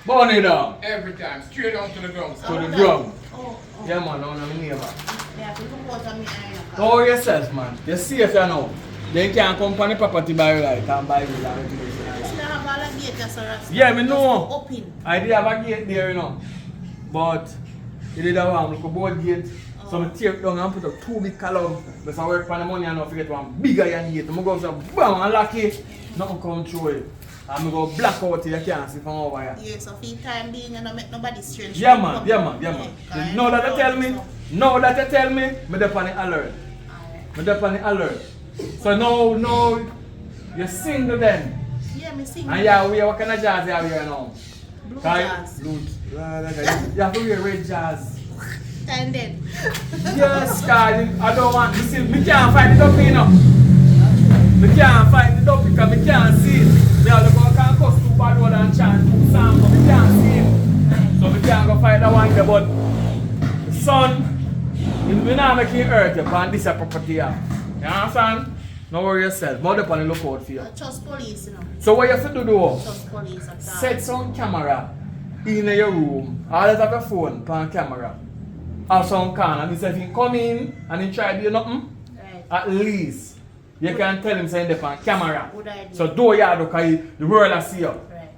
Burn it down. Every time, straight down to the ground. To the ground. Oh. Yeah, man, I'm my neighbor. Yeah, people put on me iron. Know yourself, man. You're safe, you know. They can't come on the property by right and buy it. Yeah, I know. I did have a gate there, you know. But you did have a board gate. So I tear it down and put up 2 big columns. Because I work for the money and I forget one bigger than gate. I go say, bam, and lock it. Nothing come through it. And I go black out here, you can't see from over here. Yeah, so for the time being, you don't make nobody strange. Yeah, man. Now that you tell me, I'm up on the alert. I'm up on the alert. So now, you're single then. Yeah, I'm single. And yeah, what kind of jazz you have here now? Blue jazz. Blue. You have to wear red jazz. And then. Yes, guys. I don't want to see. Me can't find it up, you know. Me can't find it up because me can't see it. Me have to go and cuss too bad word and chant too sound, but me can't see it. So me can't go find that one there. But the sun, we not making hurt you on this property here. You understand? No worry yourself. But up and look out for you. I trust police, you know. So what you have to do? Trust police at all. Set some camera in your room. Always have a phone on camera. Have some can and if he come in and he try to do nothing, Right. at least you can tell him saying they're on camera. Good idea. So do you because the world will see you. Right.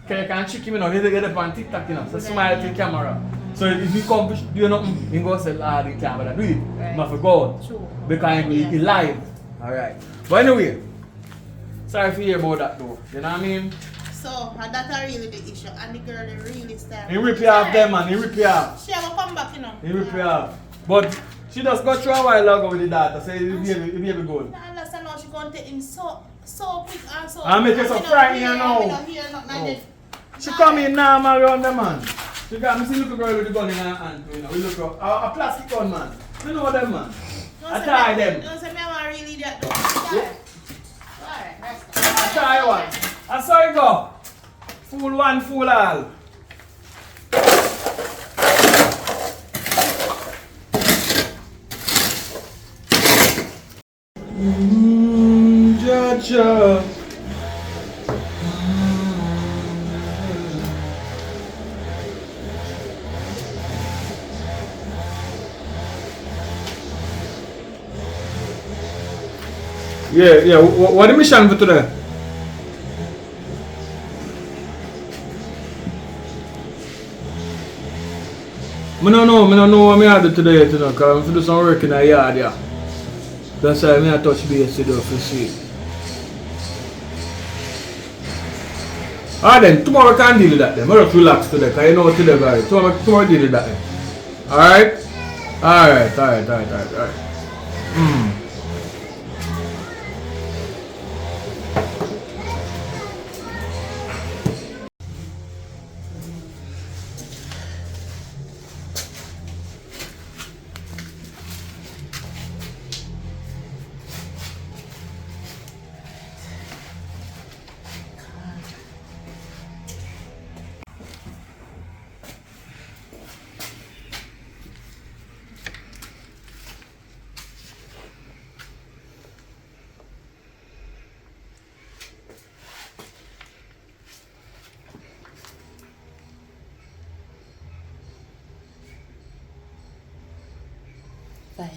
Okay, you can trick him, you know, he's get up on TikTok, you know, so smile at the camera. So if he come do nothing, he go say, ah, the camera, do it. Right. But for God. True. Because he live. Alright. But anyway, sorry for hear about that though. You know what I mean? So, that's really the issue. And the girl they really start. He rip you off them, man. He rip you off. She will come back, you know. He rip you off. But she just got through a while ago with the daughter, so it be good. I understand how she going to take him so quick and so. I make you so frightened, you know. She come in now, man, around the man. She got me see little girl with the gun in her hand, you know. We look up. A plastic gun, man. You know them, man. I tie them. Don't say me I want really that though. Alright, that's I tie one. I saw you go. Fool one, fool all. Judge. Yeah. What the mission for today? I don't know what I do today, you know, because I do some work in the yard, yeah. That's why I touch base to do for see. Alright then, tomorrow we can deal with that then. I just relax today, because you know today, guys. Tomorrow deal with that then. Alright? Alright.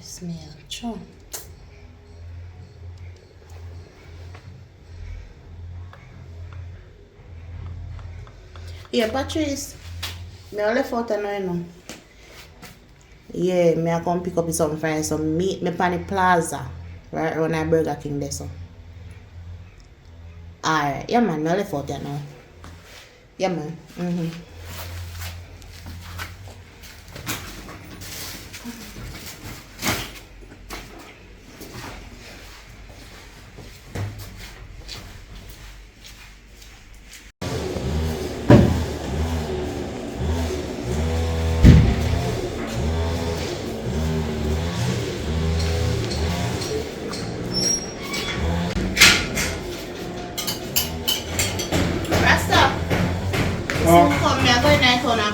Smell. True. Yeah, Patrice. Me I left out now, you know. Yeah, me I come pick up some friends, some meat me pan the plaza. Right around that Burger King there so. Alright, yeah man, me I left out there now. Yeah man.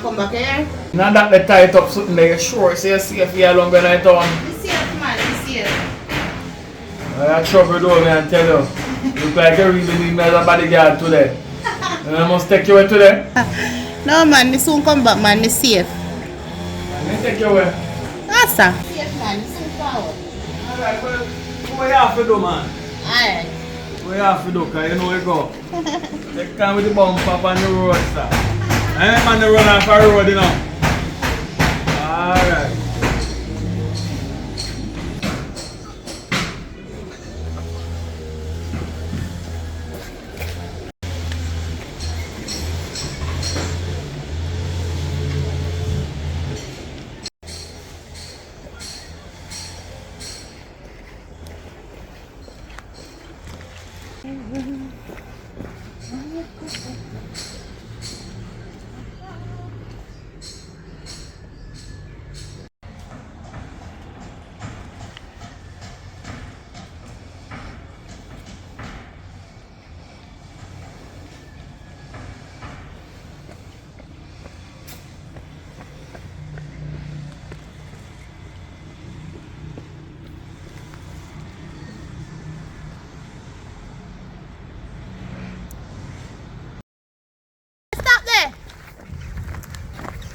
Come back here. Now that they tie it up something there, sure, so you see if you're along behind town. Be safe, man, be safe. I trouble though, man, tell you. Look like you really need me as a bodyguard today. And I must take you away today. No, man, me soon come back, man, me safe. Let me take you away. Asa. Safe, man, me soon forward. Alright, well, what you have to do, man? Alright. What you have to do, because you know where you go. Take time with the bump up on the road, sir. I'm on the run off the road, you know. Alright.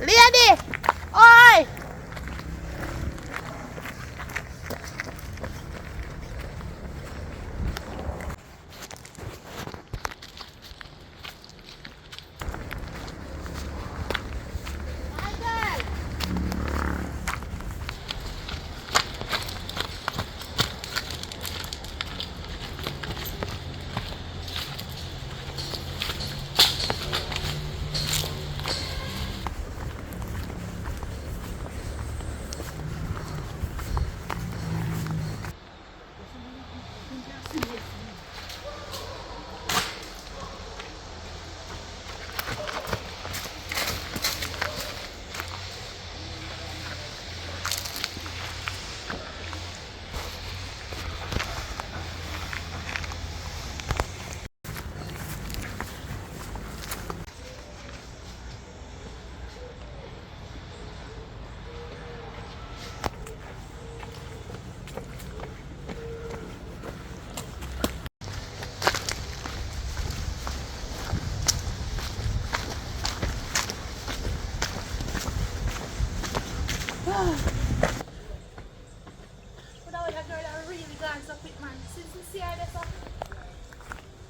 Lady! Oi!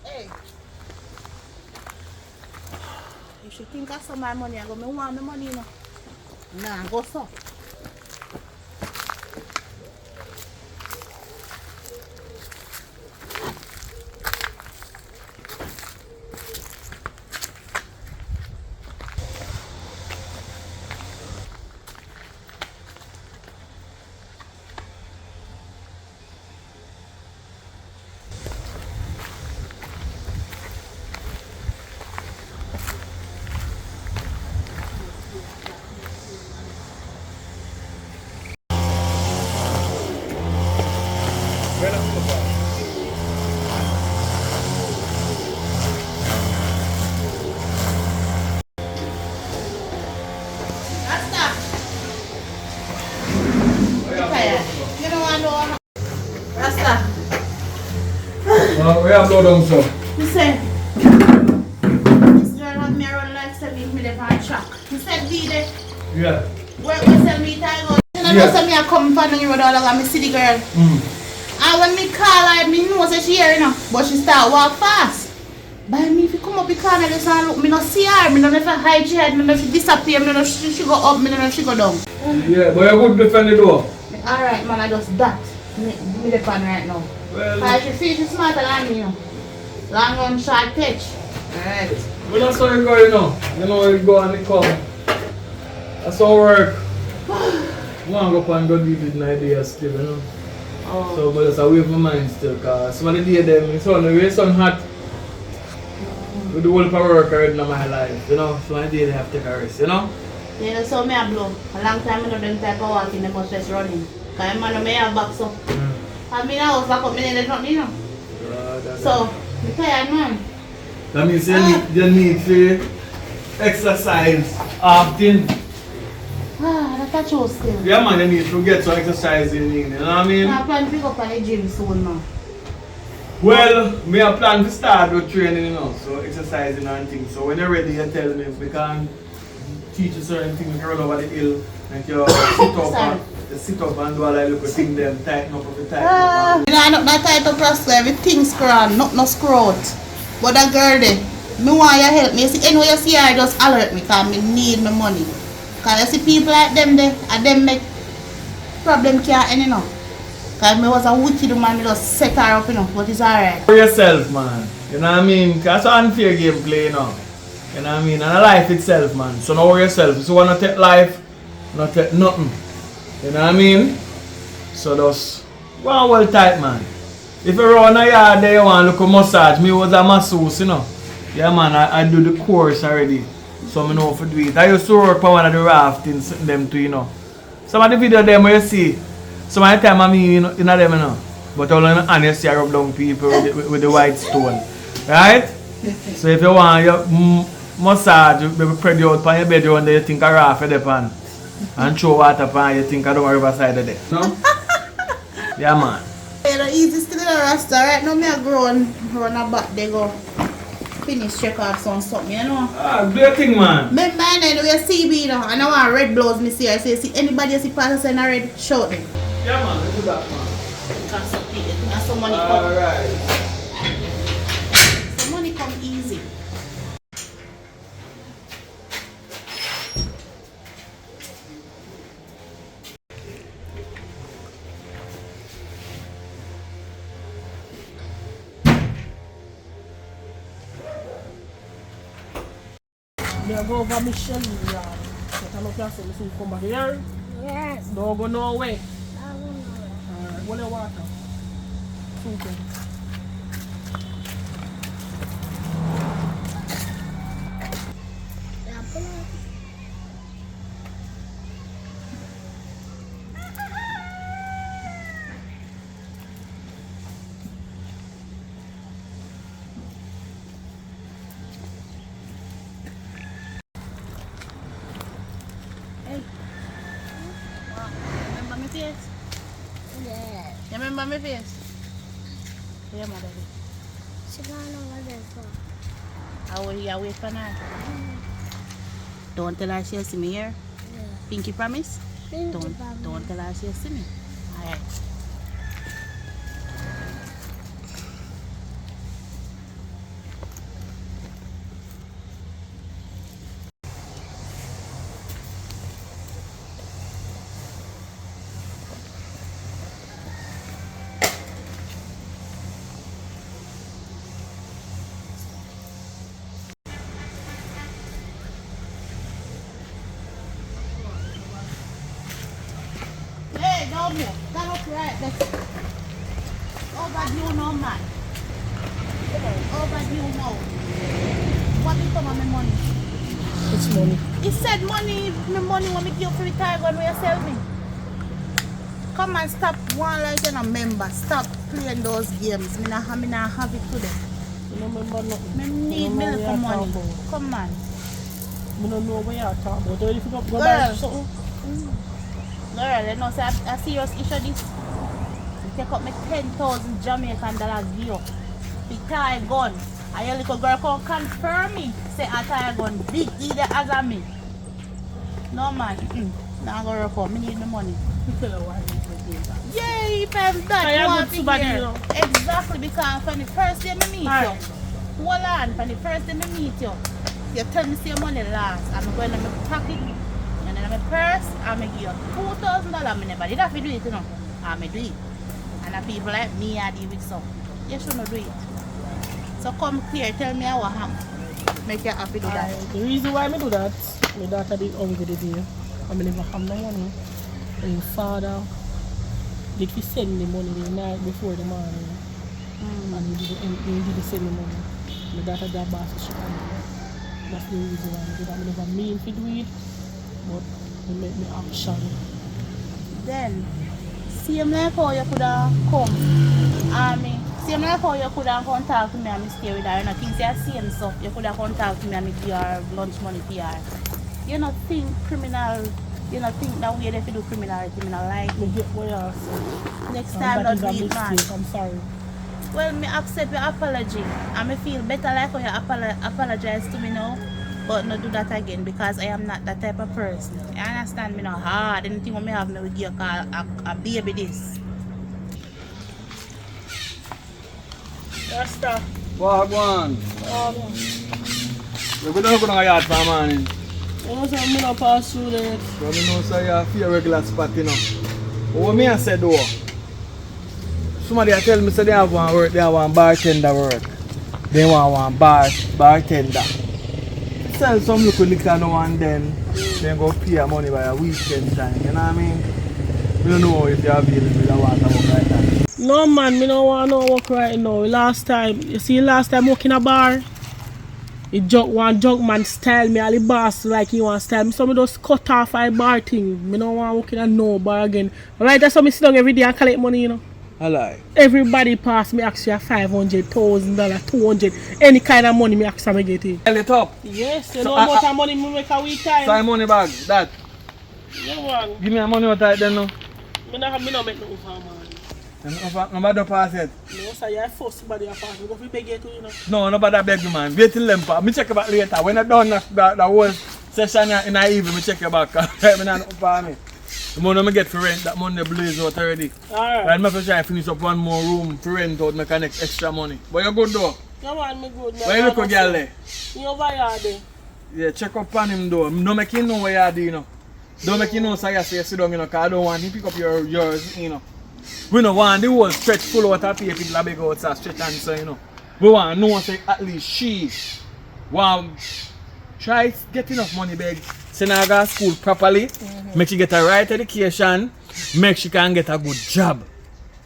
Hey. You should think of some of my money. I go, me want my money, you know. Nah, go so. We have no down, sir. Listen, this girl have me around like 7 minutes on track. You said be there. Yeah. Where sell me time out. You know say me a come from the road all along me see the girl. And when me call her, me know say she here, you know. But she start walk fast. By me if you come up the corner, just look, me no see her, me no know if I hide she head, me no know if she disappear, me no know if she go up, me no know if she go down. Yeah, but you could defend the door. Alright man, I just that. Me the pan right now. Well, I should see she's smarter than me, you know. Long run, short pitch. Alright. well, that's how it go, you know. You know, it go and it come. That's how it work. I want to go up and go deep with an idea still, you know. Oh. So, but just away from mine still, because some of the day them, it's on the way, sun hot. With the whole power work already in my life, you know. So, I day they have to take a rest, you know. Yeah, so me a blow. A long time I know them type of walking, they must just running. Because man, me have back so. And me now back up, me need nothing, you know. So, me tired man. That means you need to exercise often. Ah, that's a true still. Yeah man, you need to get some exercise in, you know what I mean? I plan to pick up on the gym soon now. Well, me a plan to start with training, you know, so exercising and things. So when you're ready, you tell me if we can teach you certain things, we can run over the hill, like you sit up and do all that little thing, then tighten up of the tighten up. You know, not tight up rascal, everything's scroll, not no screw out. But that girl there, me want you help me. You see, anyway you see her, just alert me because me need my money. Because you see people like them there, and them make problem can't end, you know. Because me was a wicked man, me just set her up, you know, but it's alright. For yourself, man. You know what I mean? Because it's unfair gameplay, you know. You know what I mean? And a life itself, man. So know yourself. If you want to take life, not take nothing. You know what I mean? So just go on well tight, man. If you run a yard there, you want to look a massage. Me was a masseuse, you know. Yeah, man, I do the course already. So I know how to do it. I used to work for one of the raftings, them too, you know. Some of the video them where you see, some of the time I mean, you know them, you know. But all in and you see I rub down people with the white stone. Right? So if you want your massage, maybe spread you out on your bedroom and you think a raft for the pan. And throw water upon you think I don't worry riverside of there. No? Yeah, man. You know, easy still in a rasta. Right now, me a grown, run a back, they go. finish check off something, you know. Ah, do your thing, man. Me mind do your CB, you know, and I want red blouse, me see. I say, see anybody see pass in a red shirt then. Yeah, man, let's do that, man. Because some money come. Alright. Some money come easy. Me go over Michelle yard. But I don't care so me come back here. Yes. Don't go no way. I don't know. Alright, what the water? Super. Yeah, pull up. Remember my face? Yeah. You remember my face? Yeah, mother. She gone over there for. I will here wait for now. Don't tell her she'll see me here. Yeah. Pinky promise? Thank you, Don't Bobby. tell her she'll see me. Alright. Hey, don't move. Stand up right there. Overdue no man. Overdue no. What become of my money? It's money. He said money, my money when me give for the tiger when you sell me. Come and stop one like you're a member. Stop playing those games. Me not have it today. You don't remember nothing. Me need You don't know milk what for you're money. talking about. Come on. You don't know what you're talking about. If you go Girl. buy something, Girl, you know, say a serious issue this. You take up me 10,000 Jamaican dollars here. The tie gun. And your little girl come confirm me. Say a tie gun big either as a me. No man. Now go work out. Me need the money. you tell her why you do that. Yeah, if I'm I that, you am want good to to body, hear. you know. Exactly, because from the first day I meet you, Alright. hold on, from the first day I meet you tell me say your money last. I'm going to my pocket, and then in my purse, I'm going to give you $2,000. I never did have to do it, you know. I'm going to do it. And the people like me are deal with some. You should not do it. So come clear, tell me what happened. Make you happy do that. The reason why I do that, my daughter did hungry the day. I never have no money. And my father did he send the money the night before the morning. And he did send the money. My daughter got boss so she can do it. That's the reason why I do that. I never mean to do it, but it make me action. Then, same like how you could have come. Same like how you could have come talk to me and me stay with her. You know, things you are saying stuff. You could have come talk to me and me give her lunch money for her. You not think criminal, you not think that way if you do criminality, me not like. Me get what you're saying. Next time not do it, man. I'm sorry. Well, me accept your apology. And me feel better like how you apologize to me now. But not do that again because I am not that type of person. You understand me now hard. Anything what me have me will give you a baby this. That's that. Wagwan. We're going to go to the yard for morning. I don't say I'm not pass through there. But I know say you have a regular spot, you know. But what me I said though, somebody tell me say they have one work, they have one bartender work. They want one bartender. Sell some local liquor now and then go pay money by a weekend time, you know what I mean? We don't know if you're available with a water work like that. No man, me don't want no work right now. Last time work in a bar, one junk man style me, all the boss like he want style me. So me just cut off my bar thing. Me don't want work in a no bar again. Right, that's why me sit down every day and collect money, you know. I lie. Everybody pass me actually $500, $1,000, $200, any kind of money me actually me get it. Tell it up. Yes, you know how much money me make a week time. So I money bag, that. Yeah, man. Give me a money what I then now. Me not make no for money. Nobody pass it. No, sir, you're forced somebody apart. We go to beg you too, you know. No, nobody beg you, man. Wait till them pass. Me check you back later. When I done the whole session in the evening, me check you back. I'm not up on me. The money I get for rent, that money blaze out already. Alright. I'm going to try to finish up one more room for rent out, make an extra money. But you're good though. Yeah, man, me good. Where you look at girl there? You over here, there. Yeah, check up on him though. Don't make him know where you're doing, you know. Don't make him know so you say sit down, you know, because I don't want him to pick up yours, you know. We don't want the whole stretch full out of people that beg out stretch and so, you know. We want to know say at least she want try get enough money beg. Send her to school properly, make she get a right education, make she can get a good job.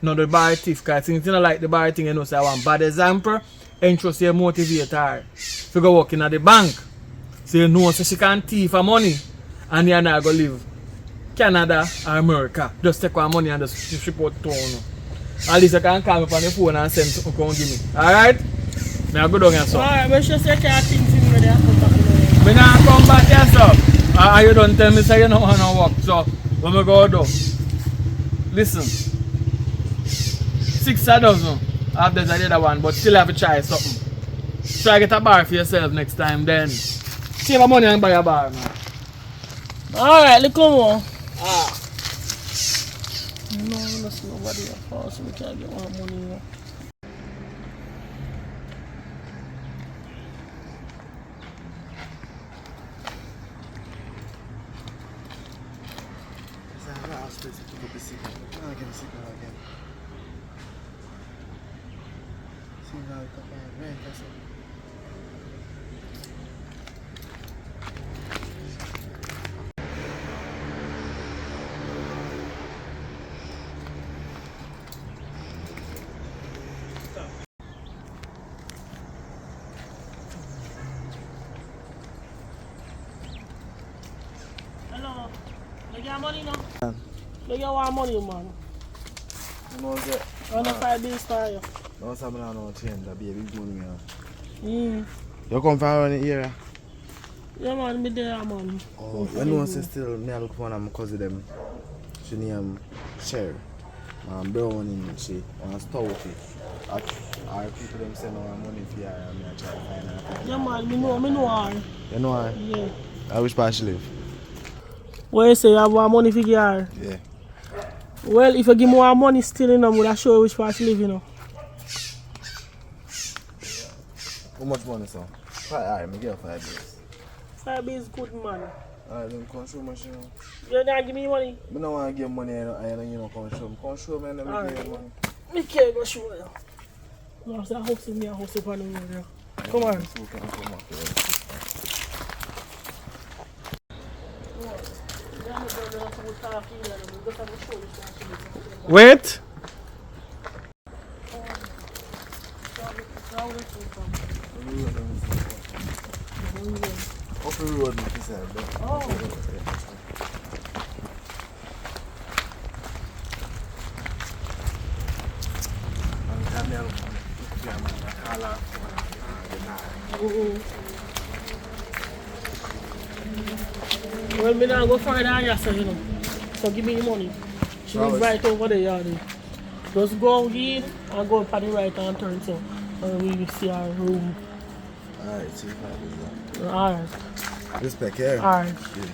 Not the bar thief, because things you know like the bar thing, you know, say I want bad example, interest you motivate her. If you go working at the bank, so you know so she can thief her money and you're not going to live Canada or America. Just take her money and just ship out to her. At least you can call me on the phone and send something come give me. Alright? May I go down here, sir? Alright, but she say can't think to me when I come back. When I come back here, sir. You don't tell me say you don't want to work, so when we go do, listen, 6 a dozen after the other one, but still have to try something. Try get a bar for yourself next time, then save money and buy a bar, man. Alright, look on. No, there's nobody at all, so we can't get more money. You know. Hello, you get money now? You get one money, man. You know that? I don't find this for you. No, something I don't change. That be a big money, man. You come from around the area? Yeah, man, me there, man. Oh, you know, still, me I look for one of my cousin them. She name Cher. Brown in she on Stouty. Our people them send our money for her and I try to find her. Yeah, man, me know her. You know her? Yeah. Which part she live? What you say, you have more money for her? Yeah. Well, if you give more money still, you know, I'm show you which part she live, you know. How much money, sir? Alright, me get 5 days. 5 days good, man. Alright, then come show me, you know. You don't give me money? I don't want to give money, you know, come show me. Come show me and then me give you money. Me can't go show you. No, so I house me a house upon the road. Come on. Wait. Up the road, he said. Well, me now go find her yourself, you know. So give me the money. She live right over there, yard. Just go here and go up on the right hand turn, so we will see our room. Alright, see if I do that. Alright. Respect, yeah? Alright. Yeah.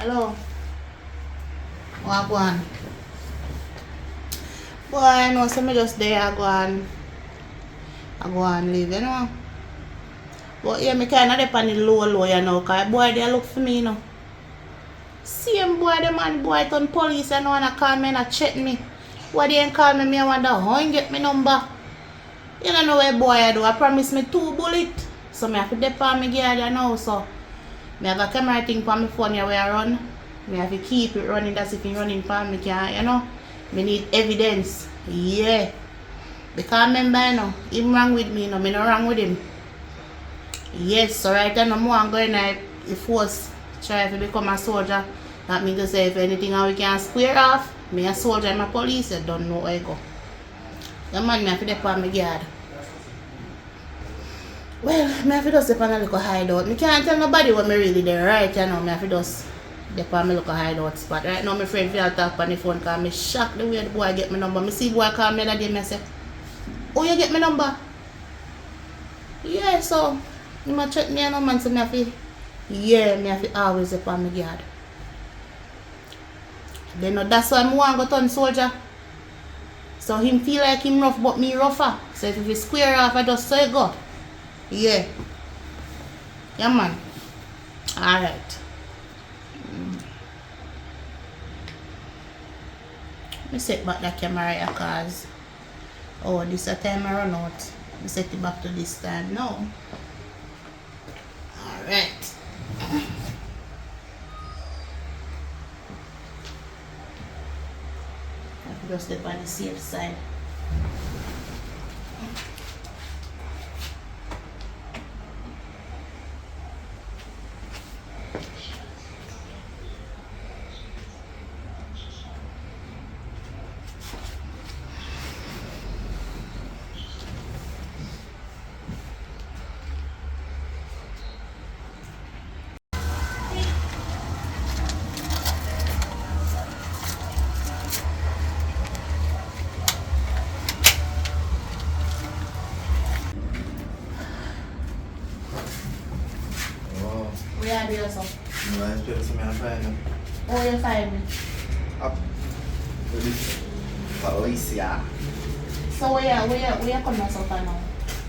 Hello. What go on? Boy, I know, so me just there, I go and leave, you know. But yeah, me kinda depend on the low, you know, cause boy they look for me, you know. Same boy, the man boy turn police, you know, and call me and check me. Why they ain't call me, I wonder how you get my number. You don't know where boy I do. I promise me 2 bullets. So me have to depend me gear there now, so me have a camera thing for my phone here where I run. Me have to keep it running, that's if you running for me can, you know. Me need evidence. Yeah. Because remember, you know, him wrong with me, you know, me not wrong with him. Yes, so right now, I'm going to force try to become a soldier. That means to say if anything how we can square off, me a soldier and my police, I don't know where I go. The man, me have to depend on my guard. Well, me have to just depend on a little hideout. Me can't tell nobody what me really there, right? You know, me have to just depend on my little hideout spot. Right now, my friend feel talk on the phone because me shocked the way the boy get my number. Me see boy call me that day, me say, oh, you get my number? Yeah, so, you might check me and man, so me have to, yeah, me have to always depend on my guard. Then that's why I want to go turn soldier. So him feel like him rough but me rougher. So if you square off I just say go. Yeah. Yeah man. Alright. Let me set back the camera here cause this a time I run out. Let me set it back to this time now. Alright. Just step on the safe side. Where are you also? No, I expect some find them. Oh, you find me. Up to this police, yeah. So where you come yourself now?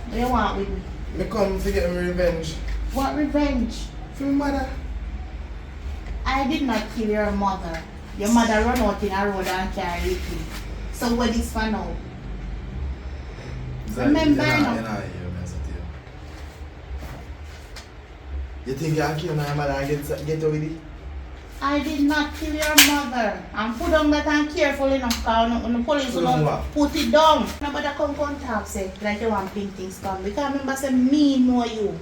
What you want with me? Me come to get me revenge. What revenge? From my mother. I did not kill your mother. Your mother run out in a road and carry me. So what is for now? Remember now. You think you can kill my mother and get away with it? I did not kill your mother. And put down that and careful enough because the police will put it down. Nobody come talk say like you want pink things come. Because remember say me know you.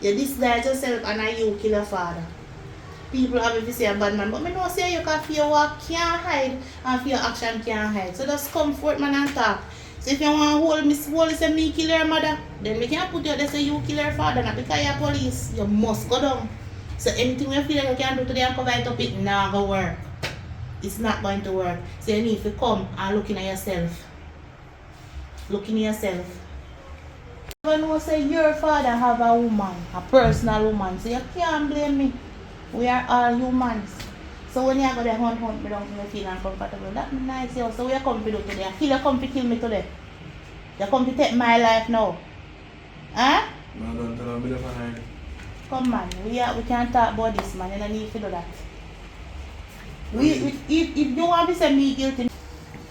You disguise yourself and you kill your father. People have to say a bad man, but I know say you can feel your walk can't hide and feel your action can't hide. So just come forth man and talk. So if you want to hold say me kill your mother, then we can't put you there say you kill your father. Not because you're police, you must go down. So anything you feel like you can do today and cover it up, it not going to work. It's not going to work. So you need to come and look in at yourself. Look in yourself. You know say your father have a woman, a personal woman, so you can't blame me. We are all humans. So when you go there hunt me down to feel uncomfortable, that's nice. Yo. So we are come to do today. I feel you come to kill me today. You come to take my life now. Huh? No, don't tell me the come man, we can't talk about this man, you don't need to do that. If you want to say me guilty.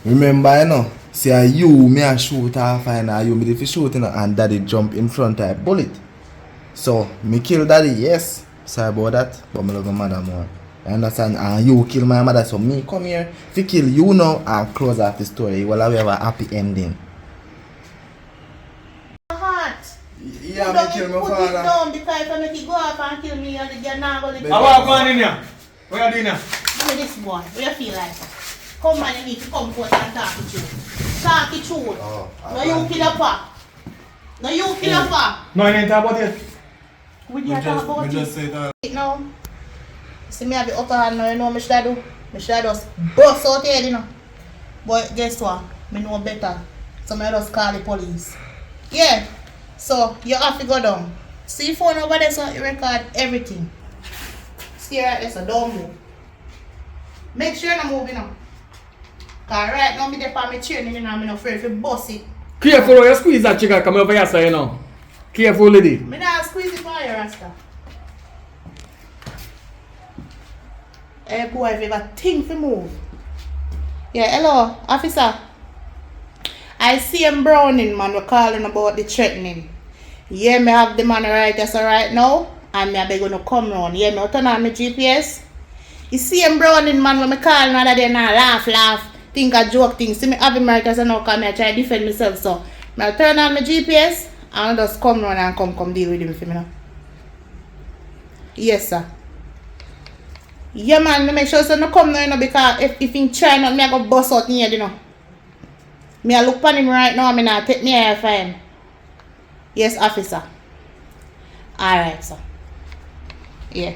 Remember, you know, say you, me a shoot off and you me if you shoot, you know, and daddy jump in front of a bullet. So, me kill daddy, yes. Sorry about that, but me love my mother more. You understand? And you kill my mother, so me come here. If you kill you now and close off the story, you will have a happy ending. Yeah, me kill my put father. Put it down because if I make it go off and kill me, you're not going to How are you going in here? What are you doing here? Give me this boy. What do you feel like? Come man, you need to come forth and talk it through. Talk it through. No, you kill your pa. No, you kill your pa. No, you ain't talk about it. We can't talk about it. just say that. Now, see me have the upper hand now, you know what I should do? I should just bust out here, you know. But guess what? I know better. So I just call the police. Yeah. So you have to go down. See your phone over there so you record everything. See right there, so don't move. Make sure you're not moving up. Cause right now, I'm there for my training and I'm not afraid to bust it. Careful how you squeeze that chicken come over here, sir, you know. Careful, lady. I'm not squeeze it for you, Rasta. Hey, boy, if you have a thing to move. Yeah, hello, officer. I see him Browning, man. We're calling about the threatening. Yeah, me have the man right as right now. And me be gonna come round. Yeah, me turn on my GPS. You see him Browning, man. When me call another day now, laugh. Think a joke thing. See me have him right as I now come here try to defend myself. So, me turn on my GPS and just come round and come deal with him for me now. Yes, sir. Yeah, man, make sure so no come now, you know, because if he try not, me I go bust out in here, you know. Me I look upon him right now, me not take me here for him. Yes, officer. Alright, sir. Yeah.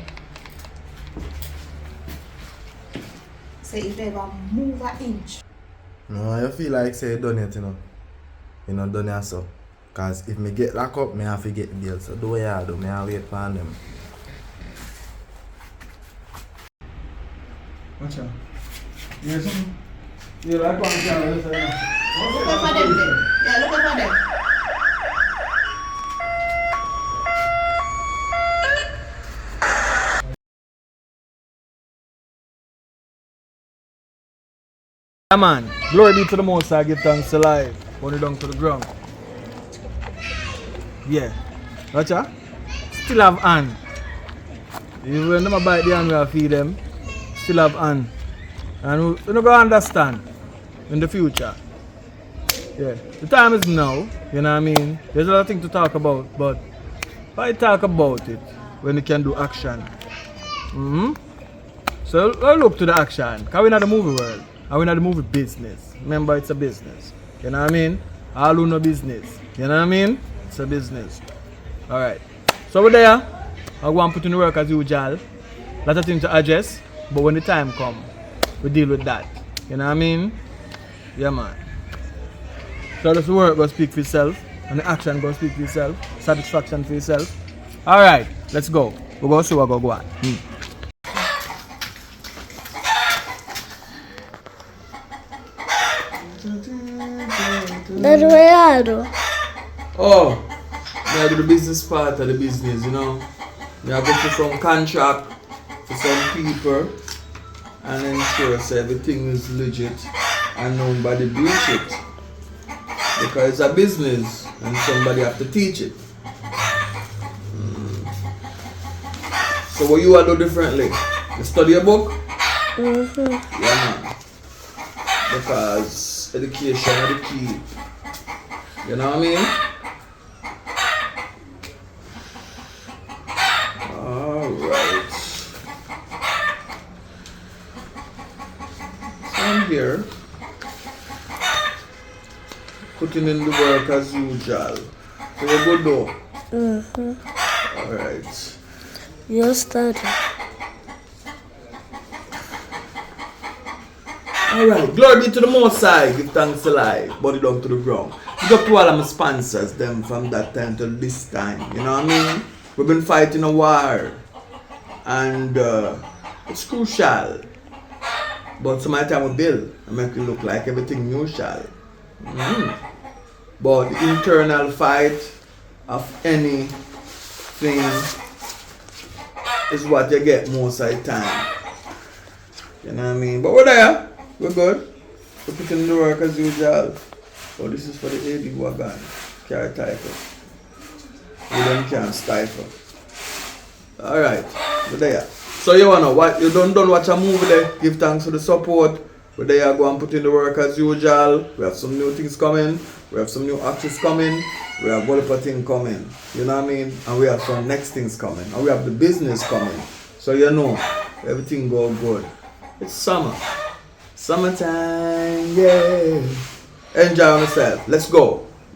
So if they ever move an inch. No, I feel like say you done it, you know. You know, done it so. Cause if me get locked up, me have to get bail. So do what you do, me have to wait for them. Watch out. You hear something? You like one camera, listen. Look for them then. Yeah, look for them. Yeah, man. Glory be to the Most High, give thanks to life. Burn it down to the ground. Yeah. Watch out. Still have hand. Even when them bite the hand, we have feed them. Still have hand. And we're not going to understand in the future. Yeah. The time is now. You know what I mean? There's a lot of things to talk about. But why talk about it when you can do action? So let's look to the action. Because we're not the movie world. And we're not the movie business. Remember, it's a business. You know what I mean? All who know business. You know what I mean? It's a business. Alright. So we're there. I want to put in the work as usual. Lot of things to address. But when the time comes, we deal with that. You know what I mean? Yeah, man. So the work go speak for itself. And the action go speak for itself. Satisfaction for itself. Alright. Let's go. We're going to see what go on. That's what I do. Oh, I do the business part of the business, you know. I go to some contract for some people and ensure so everything is legit and nobody breach it. Because it's a business and somebody have to teach it. So what you will do differently? You study a book? Yeah, man. Because education is the key. You know what I mean? Alright. So I'm here. Putting in the work as usual. So you're good though? Alright. You study. Alright, glory be to the Most High, give thanks to life, body down to the ground. Big up to all of my sponsors, them from that time to this time, you know what I mean? We've been fighting a war, and it's crucial. But some of the time we build, and make it look like everything neutral. But the internal fight of anything is what you get most of the time. You know what I mean? But we're there. We're good. We're putting in the work as usual. Oh, this is for the AD wagon. Carry title. We don't can't stifle. Alright, we're there. So you wanna what you don't watch a movie there, give thanks for the support. We're there, go and put in the work as usual. We have some new things coming, we have some new actors coming, we have whatever thing coming. You know what I mean? And we have some next things coming. And we have the business coming. So you know, everything go good. It's summer. Summertime, yeah. Enjoy yourself. Let's go.